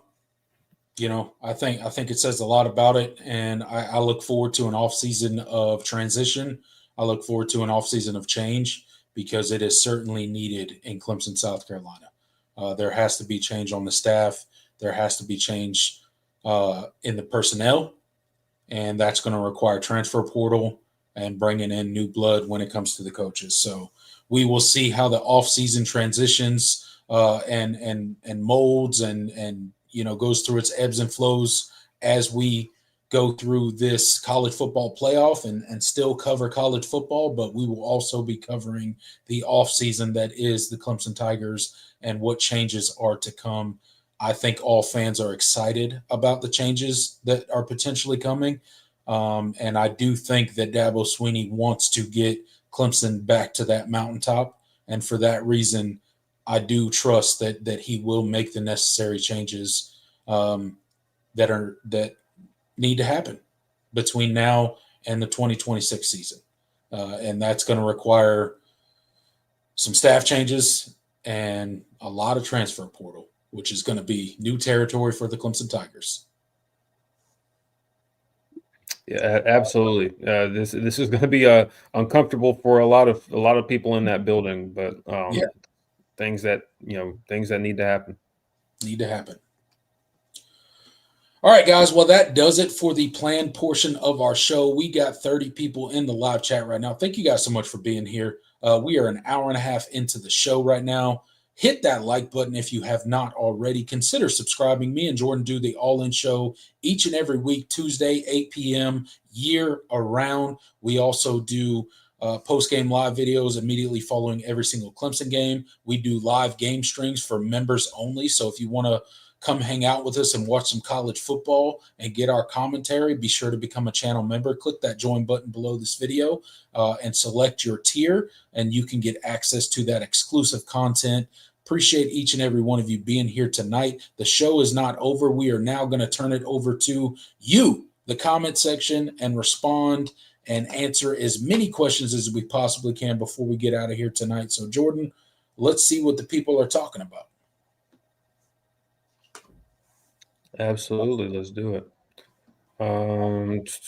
think it says a lot about it, and I look forward to an offseason of transition. I look forward to an offseason of change, because it is certainly needed in Clemson, South Carolina. There has to be change on the staff. There has to be change in the personnel, and that's going to require transfer portal and bringing in new blood when it comes to the coaches. So we will see how the offseason transitions and molds and goes through its ebbs and flows as we go through this college football playoff and still cover college football, but we will also be covering the offseason that is the Clemson Tigers and what changes are to come. I think all fans are excited about the changes that are potentially coming. And I do think that Dabo Swinney wants to get Clemson back to that mountaintop. And for that reason, I do trust that he will make the necessary changes that need to happen between now and the 2026 season. And that's going to require some staff changes and a lot of transfer portal, which is going to be new territory for the Clemson Tigers. Yeah, absolutely. This is going to be uncomfortable for a lot of people in that building, but things that need to happen. All right, guys. Well, that does it for the planned portion of our show. We got 30 people in the live chat right now. Thank you guys so much for being here. We are an hour and a half into the show right now. hit that like button if you have not already. Consider subscribing. Me and Jordan do the All In Show each and every week, Tuesday, 8 p.m., year around. We also do post-game live videos immediately following every single Clemson game. We do live game streams for members only. So if you want to come hang out with us and watch some college football and get our commentary, be sure to become a channel member. Click that join button below this video and select your tier, and you can get access to that exclusive content. Appreciate each and every one of you being here tonight. The show is not over. We are now going to turn it over to you, the comment section, and respond and answer as many questions as we possibly can before we get out of here tonight. So, Jordan, let's see what the people are talking about. Absolutely, let's do it. Let's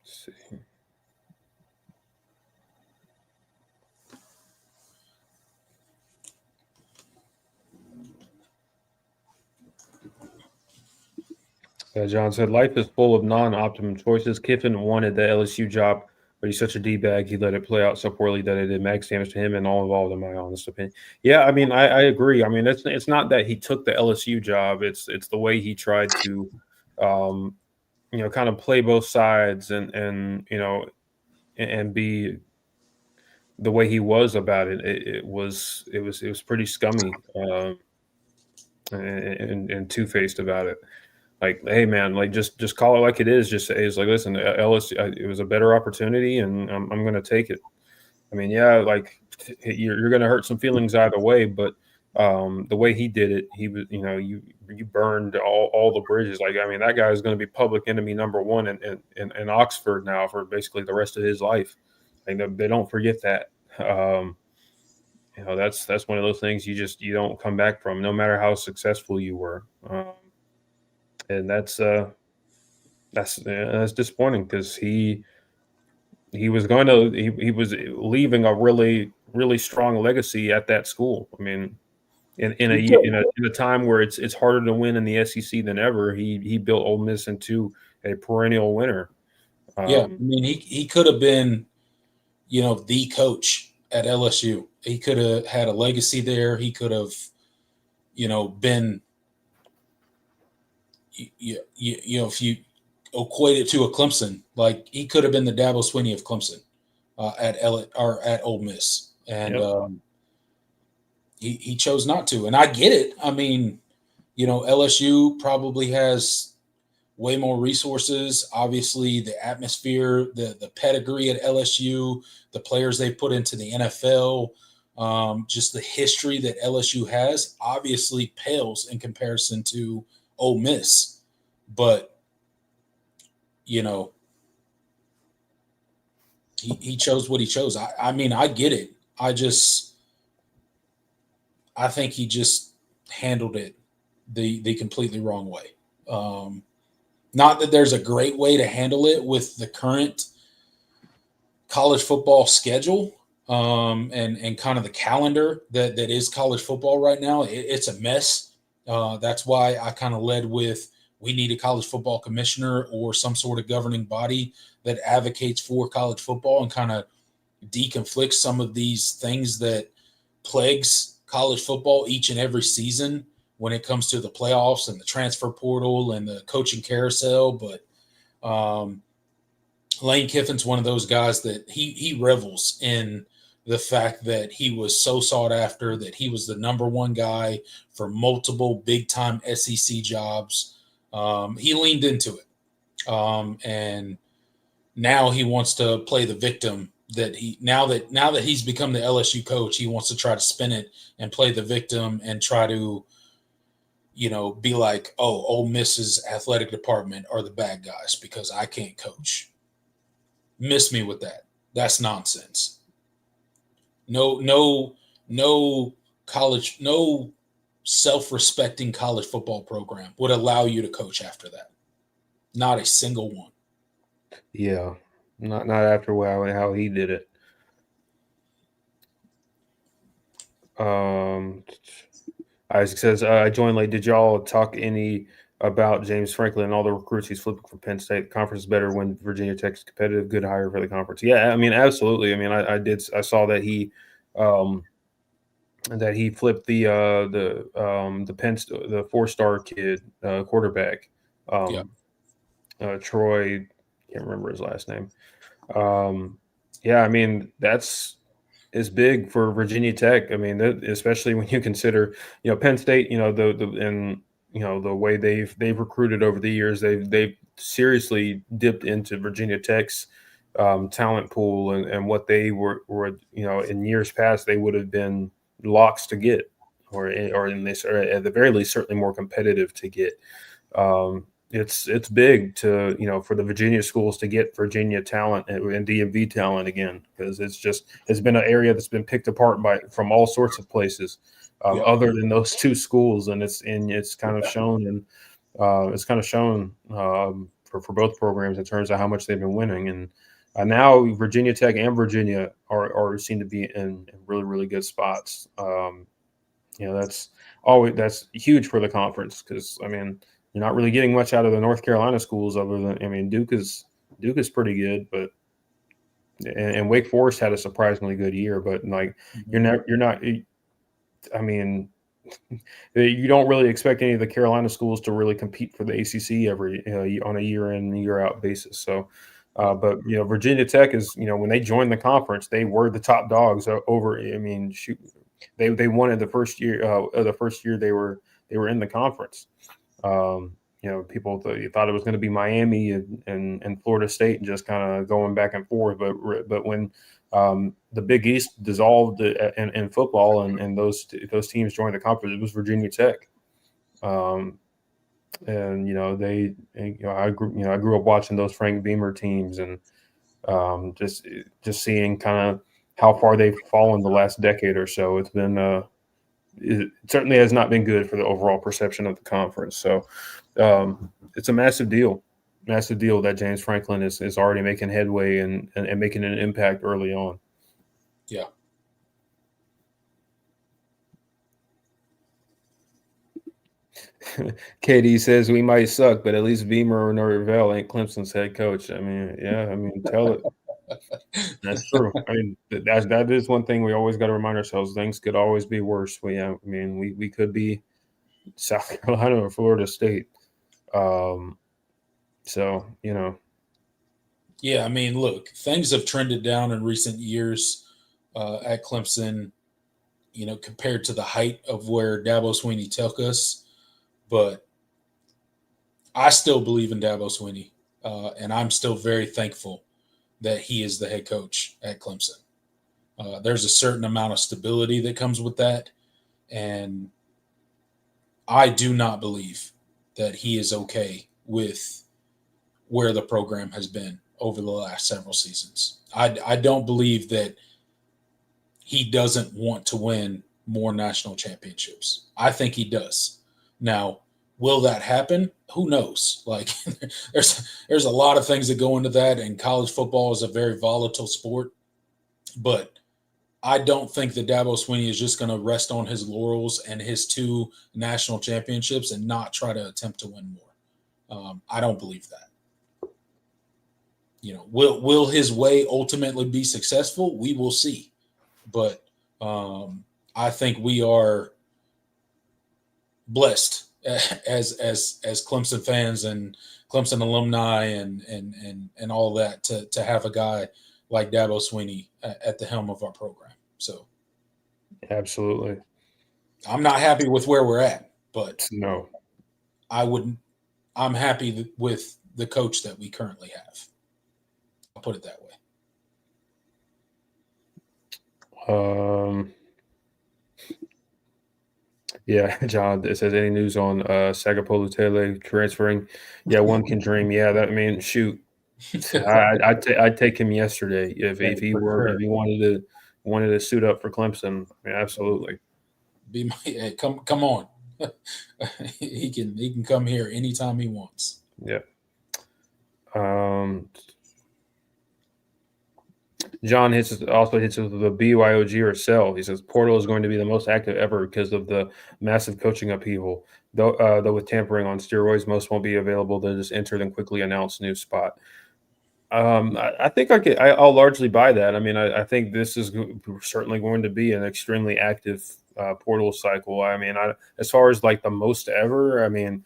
see. John said, life is full of non-optimum choices. Kiffin wanted the LSU job, but he's such a D-bag. He let it play out so poorly that it did max damage to him and all involved, in my honest opinion. Yeah, I mean, I agree. I mean, it's not that he took the LSU job. It's the way he tried to, kind of play both sides and be the way he was about it. It was pretty scummy and two-faced about it. Like, hey man, like just call it like it is. Just say it's like, listen, LSU, it was a better opportunity, and I'm going to take it. I mean, yeah, like you're going to hurt some feelings either way, but the way he did it, he was, you burned all the bridges. Like, I mean, that guy is going to be public enemy number one in Oxford now for basically the rest of his life. Like, they don't forget that. That's one of those things you don't come back from, no matter how successful you were. And that's disappointing because he was leaving a really, really strong legacy at that school. I mean, in a time where it's harder to win in the SEC than ever, he built Ole Miss into a perennial winner. Yeah, I mean, he could have been, the coach at LSU. He could have had a legacy there. He could have, been, if you equate it to a Clemson, like he could have been the Dabo Swinney of Clemson at Ole Miss, and he chose not to. And I get it. I mean, LSU probably has way more resources. Obviously, the atmosphere, the pedigree at LSU, the players they put into the NFL, just the history that LSU has, obviously pales in comparison to Ole Miss. But he chose what he chose. I mean, I get it. I think he just handled it the completely wrong way. Not that there's a great way to handle it with the current college football schedule and kind of the calendar that is college football right now. It's a mess. That's why I kind of led with we need a college football commissioner or some sort of governing body that advocates for college football and kind of deconflicts some of these things that plagues college football each and every season when it comes to the playoffs and the transfer portal and the coaching carousel. But Lane Kiffin's one of those guys that he revels in the fact that he was so sought after, that he was the number one guy for multiple big-time SEC jobs. He leaned into it. And now he wants to play the victim now that he's become the LSU coach, he wants to try to spin it and play the victim and try to, be like, oh, Ole Miss's athletic department are the bad guys because I can't coach. Miss me with that. That's nonsense. No college, no self-respecting college football program would allow you to coach after that. Not a single one. Yeah, not after how he did it. Isaac says, I joined late. Did y'all talk any about James Franklin and all the recruits he's flipping from Penn State. The conference is better when Virginia Tech's competitive, good hire for the conference. Yeah, I mean, absolutely. I mean, I saw that he flipped the 4-star kid quarterback, Yeah. Troy, can't remember his last name. Yeah, I mean, is big for Virginia Tech. I mean, especially when you consider, Penn State, and the way they've recruited over the years, they've seriously dipped into Virginia Tech's talent pool, and what they were in years past they would have been locks to get, or in this, or at the very least certainly more competitive to get. It's big to for the Virginia schools to get Virginia talent and DMV talent again, because it's been an area that's been picked apart from all sorts of places, Yeah. other than those two schools, and it's kind of shown, for both programs in terms of how much they've been winning. And now Virginia Tech and Virginia are seem to be in really, really good spots. That's huge for the conference, because I mean, you're not really getting much out of the North Carolina schools, other than, I mean, Duke is pretty good, but and Wake Forest had a surprisingly good year, but like you're not. I mean, you don't really expect any of the Carolina schools to really compete for the ACC every on a year in year out basis. So, but Virginia Tech is, when they joined the conference, they were the top dogs over. I mean, shoot, they won it the first year. The first year they were in the conference. People thought it was going to be Miami and Florida State, and just kind of going back and forth. But when the Big East dissolved in football, and those teams joined the conference, it was Virginia Tech. And I grew up watching those Frank Beamer teams, and just seeing kind of how far they've fallen the last decade or so. It's been it certainly has not been good for the overall perception of the conference. So it's a massive deal that James Franklin is already making headway and making an impact early on. Yeah. KD says we might suck, but at least Beamer or Norvell ain't Clemson's head coach. I mean, tell it. That's true. I mean, that is one thing we always got to remind ourselves. Things could always be worse. We could be South Carolina or Florida State. So. Yeah, I mean, look, things have trended down in recent years at Clemson, compared to the height of where Dabo Swinney took us. But I still believe in Dabo Swinney, and I'm still very thankful that he is the head coach at Clemson. There's a certain amount of stability that comes with that, and I do not believe that he is okay with where the program has been over the last several seasons. I don't believe that he doesn't want to win more national championships. I think he does. Now, will that happen? Who knows? Like, there's a lot of things that go into that, and college football is a very volatile sport. But I don't think that Dabo Swinney is just going to rest on his laurels and his 2 national championships and not try to attempt to win more. I don't believe that. Will his way ultimately be successful? We will see. But I think we are blessed as Clemson fans and Clemson alumni and all that to have a guy like Dabo Swinney at the helm of our program. So, Absolutely. I'm not happy with where we're at, but No. I'm happy with the coach that we currently have. I'll put it that way. Yeah, John, it says any news on Sagapolu transferring? Yeah, one can dream. Yeah, shoot. I'd take him yesterday if he wanted to suit up for Clemson. I mean, absolutely. Hey, come on. he can come here anytime he wants. Yeah. John also hits with the BYOG or sell. He says portal is going to be the most active ever because of the massive coaching upheaval. Though with tampering on steroids, most won't be available. They'll just enter and quickly announce new spot. I think I'll largely buy that. I mean, I think this is certainly going to be an extremely active portal cycle. I mean, as far as like the most ever, I mean,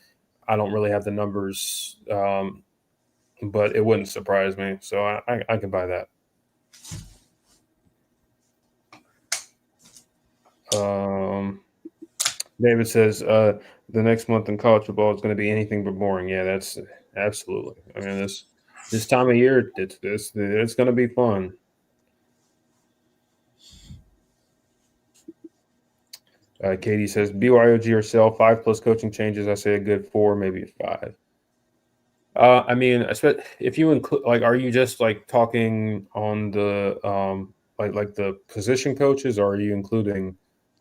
I don't really have the numbers, but it wouldn't surprise me. So I can buy that. David says the next month in college football is going to be anything but boring. Yeah, that's absolutely. I mean, this time of year, it's going to be fun. Katie says BYOG or sell 5+ coaching changes. I say a good 4, maybe a 5. I mean, if you include, like, are you just like talking on the like the position coaches, or are you including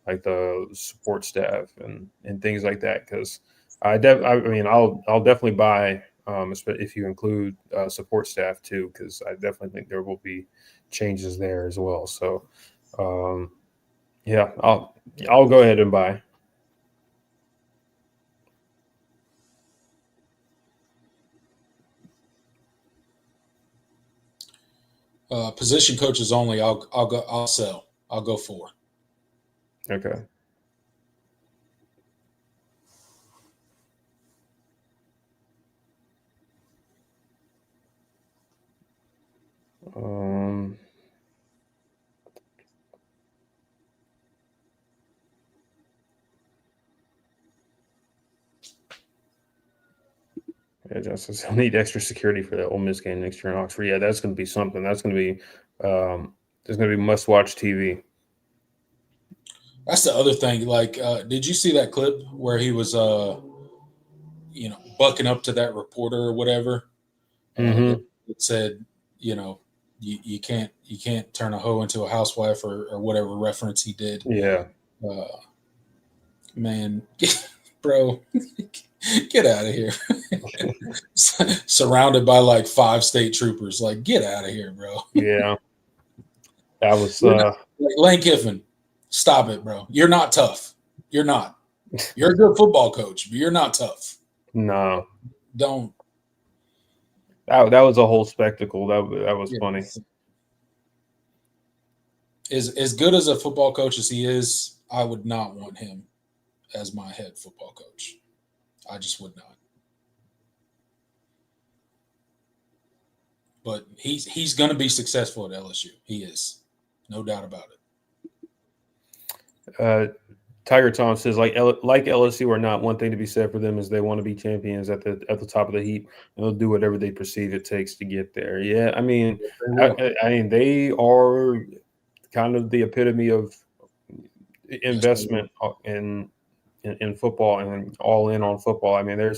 like the support staff and things like that? Because I mean, I'll definitely buy if you include support staff too, because I definitely think there will be changes there as well. So, yeah, I'll go ahead and buy. Position coaches only. I'll sell. I'll go 4. Okay. Yeah, Justice. I'll need extra security for that Ole Miss game next year in Oxford. Yeah, that's going to be something. That's going to be there's going to be must-watch TV. That's the other thing. Like, did you see that clip where he was, bucking up to that reporter or whatever? Mm-hmm. It said, you can't turn a hoe into a housewife or whatever reference he did. Yeah. Man, bro, get out of here. Surrounded by like 5 state troopers. Like, get out of here, bro. Yeah. That was Like, Lane Kiffin, stop it, bro. You're not tough. You're not. You're a good football coach, but you're not tough. no. Don't. That was a whole spectacle. That was funny. As good as a football coach as he is, I would not want him as my head football coach. I just would not. But he's going to be successful at LSU. He is, no doubt about it. Tiger Tom says like LSU or not, one thing to be said for them is they want to be champions at the top of the heap, and they'll do whatever they perceive it takes to get there. Yeah, I mean, I mean they are kind of the epitome of investment in football and all in on football. I mean, there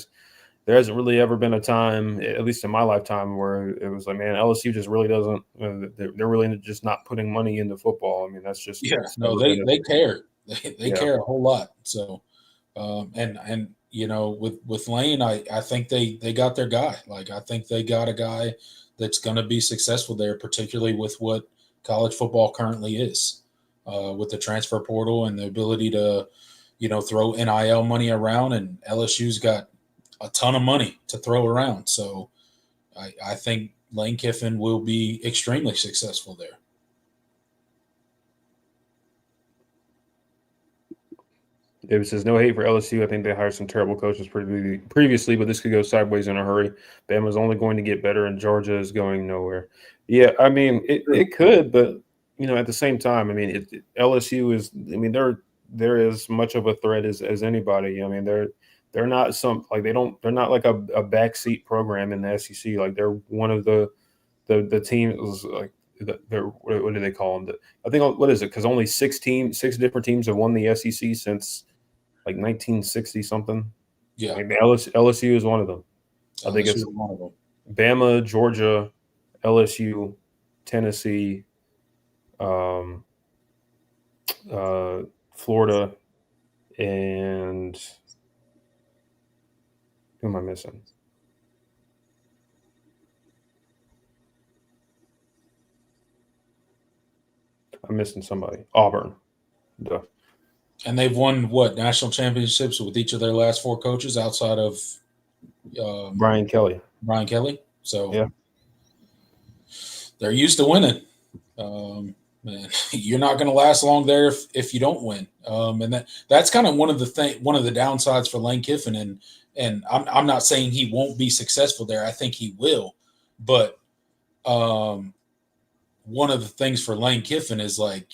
hasn't really ever been a time, at least in my lifetime, where it was like, man, LSU just really doesn't. They're really just not putting money into football. I mean, that's just No, they care. They Yeah. care a whole lot. So, and with Lane, I think they got their guy. Like, I think they got a guy that's going to be successful there, particularly with what college football currently is, with the transfer portal and the ability to, throw NIL money around. And LSU's got a ton of money to throw around. So, I think Lane Kiffin will be extremely successful there. David says, no hate for LSU. I think they hired some terrible coaches previously, but this could go sideways in a hurry. Bama's only going to get better, and Georgia is going nowhere. Yeah, I mean, it could, but, at the same time, I mean, LSU is – I mean, they're as much of a threat as anybody. I mean, they're not they're not like a backseat program in the SEC. Like, they're one of the teams, like, what do they call them? I think, what is it? Because only 6 different teams have won the SEC since – like 1960 something. Yeah. Like LSU is one of them. I think it's one of them. Bama, Georgia, LSU, Tennessee, Florida, and who am I missing? I'm missing somebody. Auburn. Duh. And they've won what national championships with each of their last 4 coaches outside of Brian Kelly. Brian Kelly. So Yeah. they're used to winning. Man, you're not going to last long there if you don't win. And that's kind of one of the downsides for Lane Kiffin. And I'm not saying he won't be successful there. I think he will. But one of the things for Lane Kiffin is like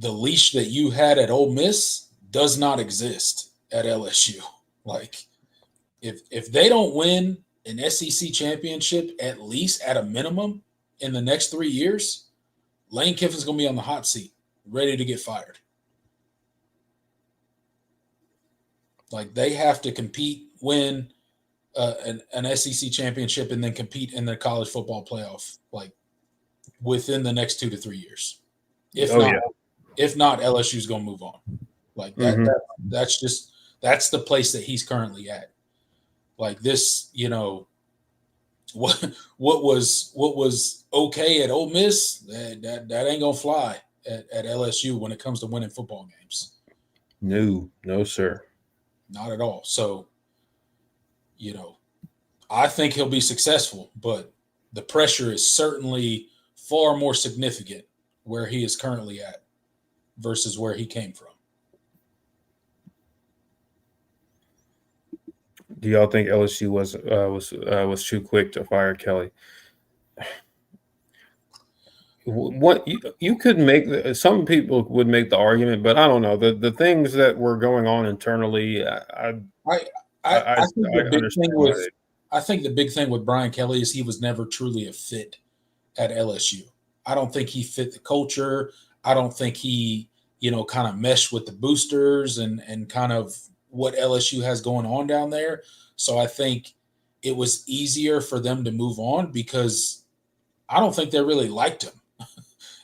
the leash that you had at Ole Miss does not exist at LSU. Like if they don't win an SEC championship, at least at a minimum in the next 3 years, Lane Kiffin's going to be on the hot seat, ready to get fired. Like they have to compete, win an SEC championship, and then compete in the college football playoff, like within the next 2 to 3 years. If not, LSU's going to move on. Like that, that's the place that he's currently at. Like this, what was okay at Ole Miss, that ain't gonna fly at LSU when it comes to winning football games. No, sir. Not at all. So, I think he'll be successful, but the pressure is certainly far more significant where he is currently at versus where he came from. Do y'all think LSU was too quick to fire Kelly? What you could make, some people would make the argument, but I don't know the things that were going on internally. I think the big thing with Brian Kelly is he was never truly a fit at LSU. I don't think he fit the culture. I don't think he, kind of meshed with the boosters and kind of what LSU has going on down there. So I think it was easier for them to move on because I don't think they really liked him.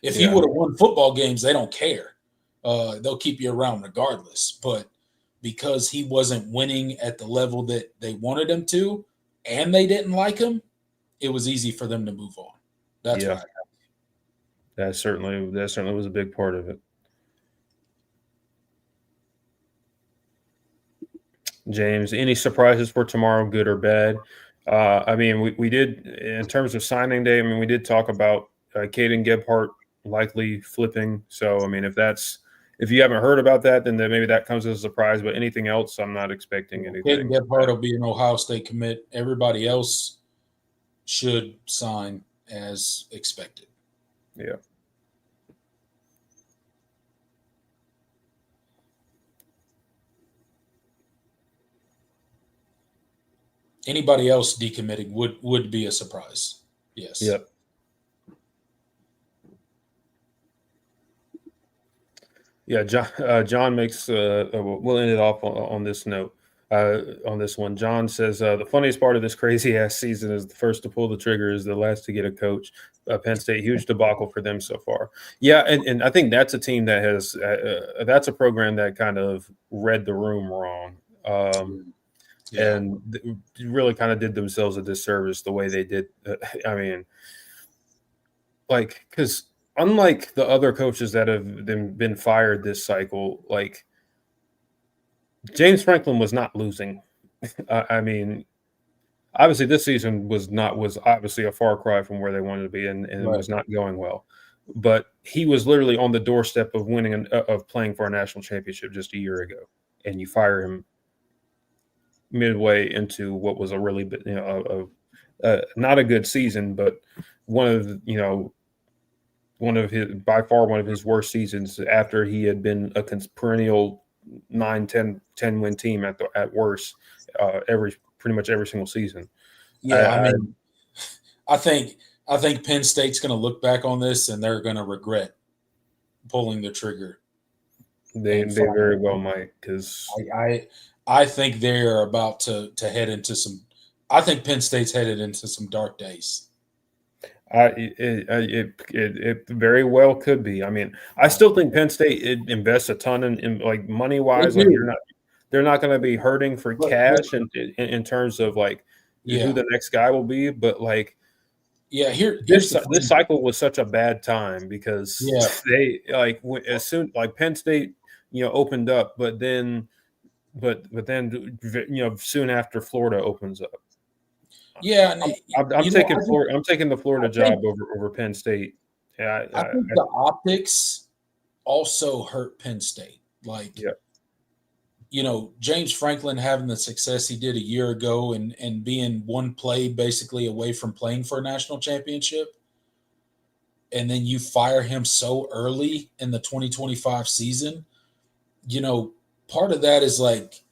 If he would have won football games, they don't care. They'll keep you around regardless. But because he wasn't winning at the level that they wanted him to, and they didn't like him, it was easy for them to move on. That's right. That certainly was a big part of it. James, any surprises for tomorrow, good or bad? I mean, we did, in terms of signing day, I mean, we did talk about Kaden Gebhart likely flipping. So, I mean, if you haven't heard about that, then maybe that comes as a surprise. But anything else, I'm not expecting anything. Kaden Gebhart will be an Ohio State commit. Everybody else should sign as expected. Yeah. Anybody else decommitting would be a surprise. Yes. Yep. Yeah, John makes. We'll end it off on this note. On this one, John says the funniest part of this crazy ass season is the first to pull the trigger is the last to get a coach. Penn State, huge debacle for them so far. Yeah, and I think that's a team that has that's a program that kind of read the room wrong. And really kind of did themselves a disservice the way they did. I mean, like, because unlike the other coaches that have been fired this cycle, like James Franklin was not losing. I mean, obviously this season was obviously a far cry from where they wanted to be, and it was not going well. But he was literally on the doorstep of winning of playing for a national championship just a year ago, and you fire him midway into what was a really not a good season, but one of his worst seasons after he had been a perennial 9-10 win team at worst pretty much every single season. Yeah, I think Penn State's going to look back on this and they're going to regret pulling the trigger. They very well might, because I think they're about to head into some. I think Penn State's headed into some dark days. It very well could be. I mean, I still think Penn State invests a ton in like money wise. Like they're not going to be hurting for cash in terms of like who the next guy will be. But like, Yeah, This here's the this cycle was such a bad time because they as soon like Penn State, opened up, but then soon after Florida opens up. Yeah, I'm taking Florida. I'm taking the Florida job think, over Penn State. Yeah, I think the optics also hurt Penn State. Like, yeah. James Franklin having the success he did a year ago and being one play basically away from playing for a national championship. And then you fire him so early in the 2025 season, part of that is like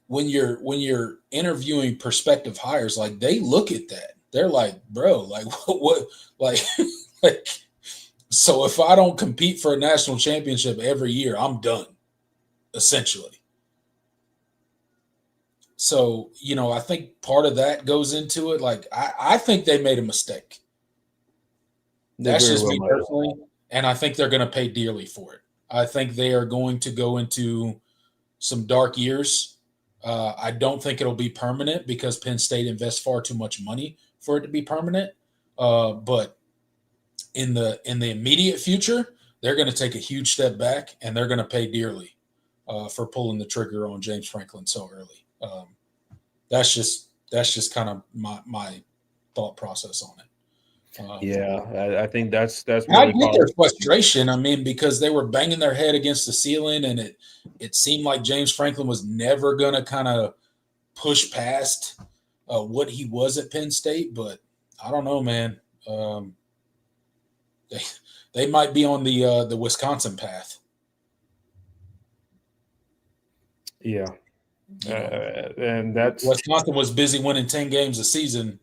when you're interviewing prospective hires, like they look at that. They're like, bro, like what like like so if I don't compete for a national championship every year, I'm done, essentially. So, I think part of that goes into it. Like, I think they made a mistake. That's just me personally. And I think they're going to pay dearly for it. I think they are going to go into some dark years. I don't think it'll be permanent because Penn State invests far too much money for it to be permanent. But in the immediate future, they're going to take a huge step back and they're going to pay dearly for pulling the trigger on James Franklin so early. That's just kind of my thought process on it. I think that's really I get their frustration. I mean, because they were banging their head against the ceiling, and it seemed like James Franklin was never going to kind of push past what he was at Penn State. But I don't know, man. They might be on the Wisconsin path. Yeah. And that's Wisconsin was busy winning 10 games a season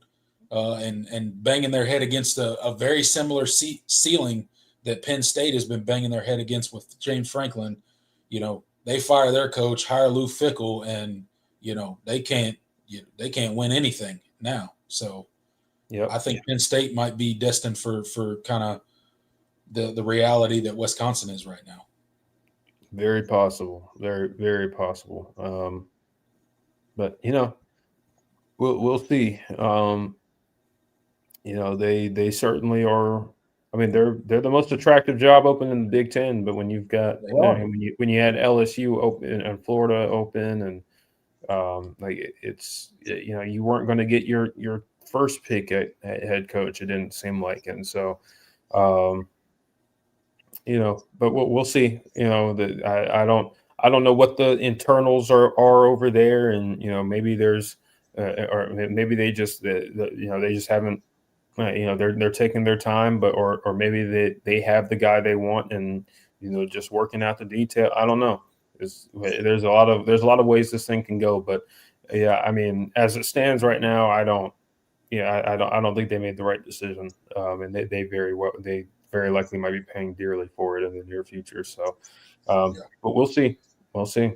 and banging their head against a very similar ceiling that Penn State has been banging their head against with James Franklin. They fire their coach, hire Lou Fickell, and they can't win anything now. So I think Penn State might be destined for kind of the reality that Wisconsin is right now. Very possible. Very, very possible. But we'll see. They certainly are. I mean, they're the most attractive job open in the Big Ten. But when you've got when you had LSU open and Florida open, and you weren't going to get your first pick at head coach. It didn't seem like, and so. But we'll see. I don't know what the internals are over there, and maybe there's, or maybe they just they just haven't, they're taking their time, but or maybe they have the guy they want, and just working out the detail. I don't know. There's a lot of ways this thing can go, but yeah, I mean, as it stands right now, I don't think they made the right decision, and they very likely might be paying dearly for it in the near future. So, but we'll see. We'll see.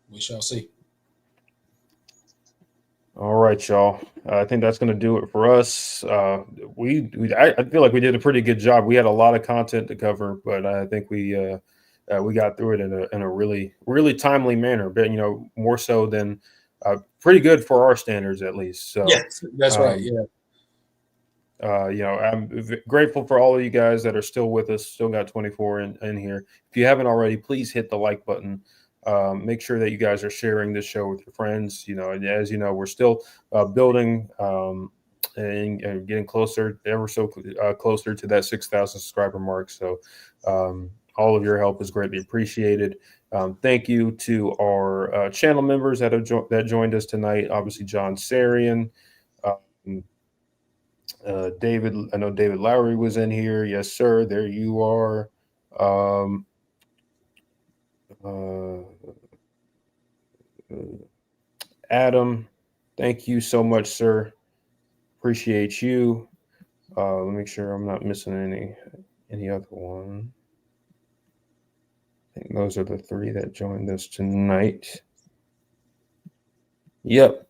We shall see. All right, y'all. I think that's going to do it for us. I feel like we did a pretty good job. We had a lot of content to cover, but I think we got through it in a really, really timely manner. But more so than pretty good for our standards, at least. So yes, that's right. Yeah. I'm grateful for all of you guys that are still with us. Still got 24 in here. If you haven't already, please hit the like button. Make sure that you guys are sharing this show with your friends. As you know, we're still building and getting closer, ever so closer to that 6,000 subscriber mark. So all of your help is greatly appreciated. Thank you to our channel members that joined us tonight. Obviously, John Sarian. David, I know David Lowry was in here. Yes, sir. There you are. Adam, thank you so much, sir. Appreciate you. Let me make sure I'm not missing any other one. I think those are the three that joined us tonight. Yep.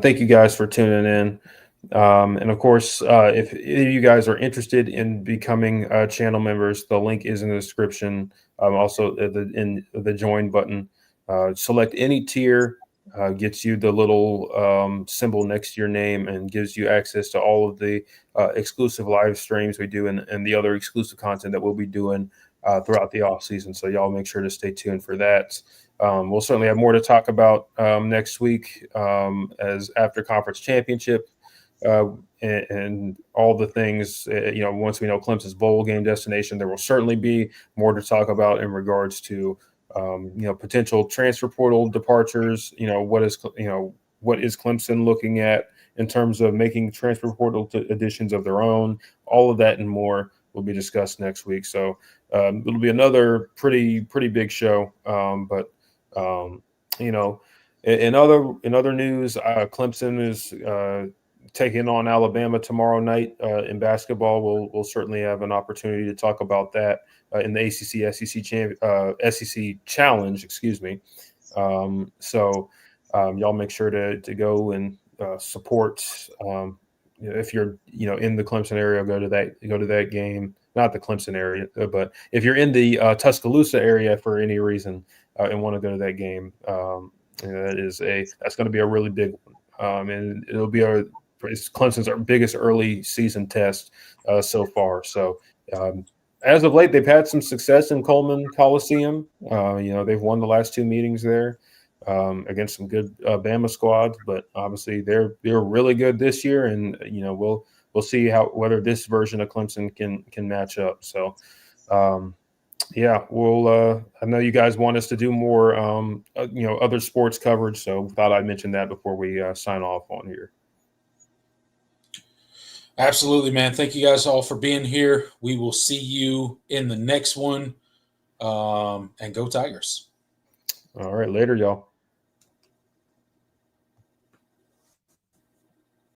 Thank you guys for tuning in. And of course, if any of you guys are interested in becoming channel members, the link is in the description. Also in the join button. Select any tier gets you the little symbol next to your name and gives you access to all of the exclusive live streams we do and the other exclusive content that we'll be doing throughout the off season. So y'all make sure to stay tuned for that. We'll certainly have more to talk about next week as after conference championship and all the things. Once we know Clemson's bowl game destination, there will certainly be more to talk about in regards to potential transfer portal departures. What is Clemson looking at in terms of making transfer portal additions of their own? All of that and more will be discussed next week. So it'll be another pretty big show. In other news, Clemson is taking on Alabama tomorrow night in basketball. We'll certainly have an opportunity to talk about that in the SEC Challenge. Excuse me. Y'all make sure to go and support. If you're in the Clemson area, go to that game. Not the Clemson area, but if you're in the Tuscaloosa area for any reason and want to go to that game, that's going to be a really big one, and it'll be Clemson's our biggest early season test so far. So as of late, they've had some success in Coleman Coliseum. They've won the last 2 meetings there against some good Bama squads, but obviously they're really good this year, and we'll see whether this version of Clemson can match up. So I know you guys want us to do more other sports coverage, so thought I'd mention that before we sign off on here. Absolutely, man. Thank you guys all for being here. We will see you in the next one. And go Tigers. All right. Later, y'all.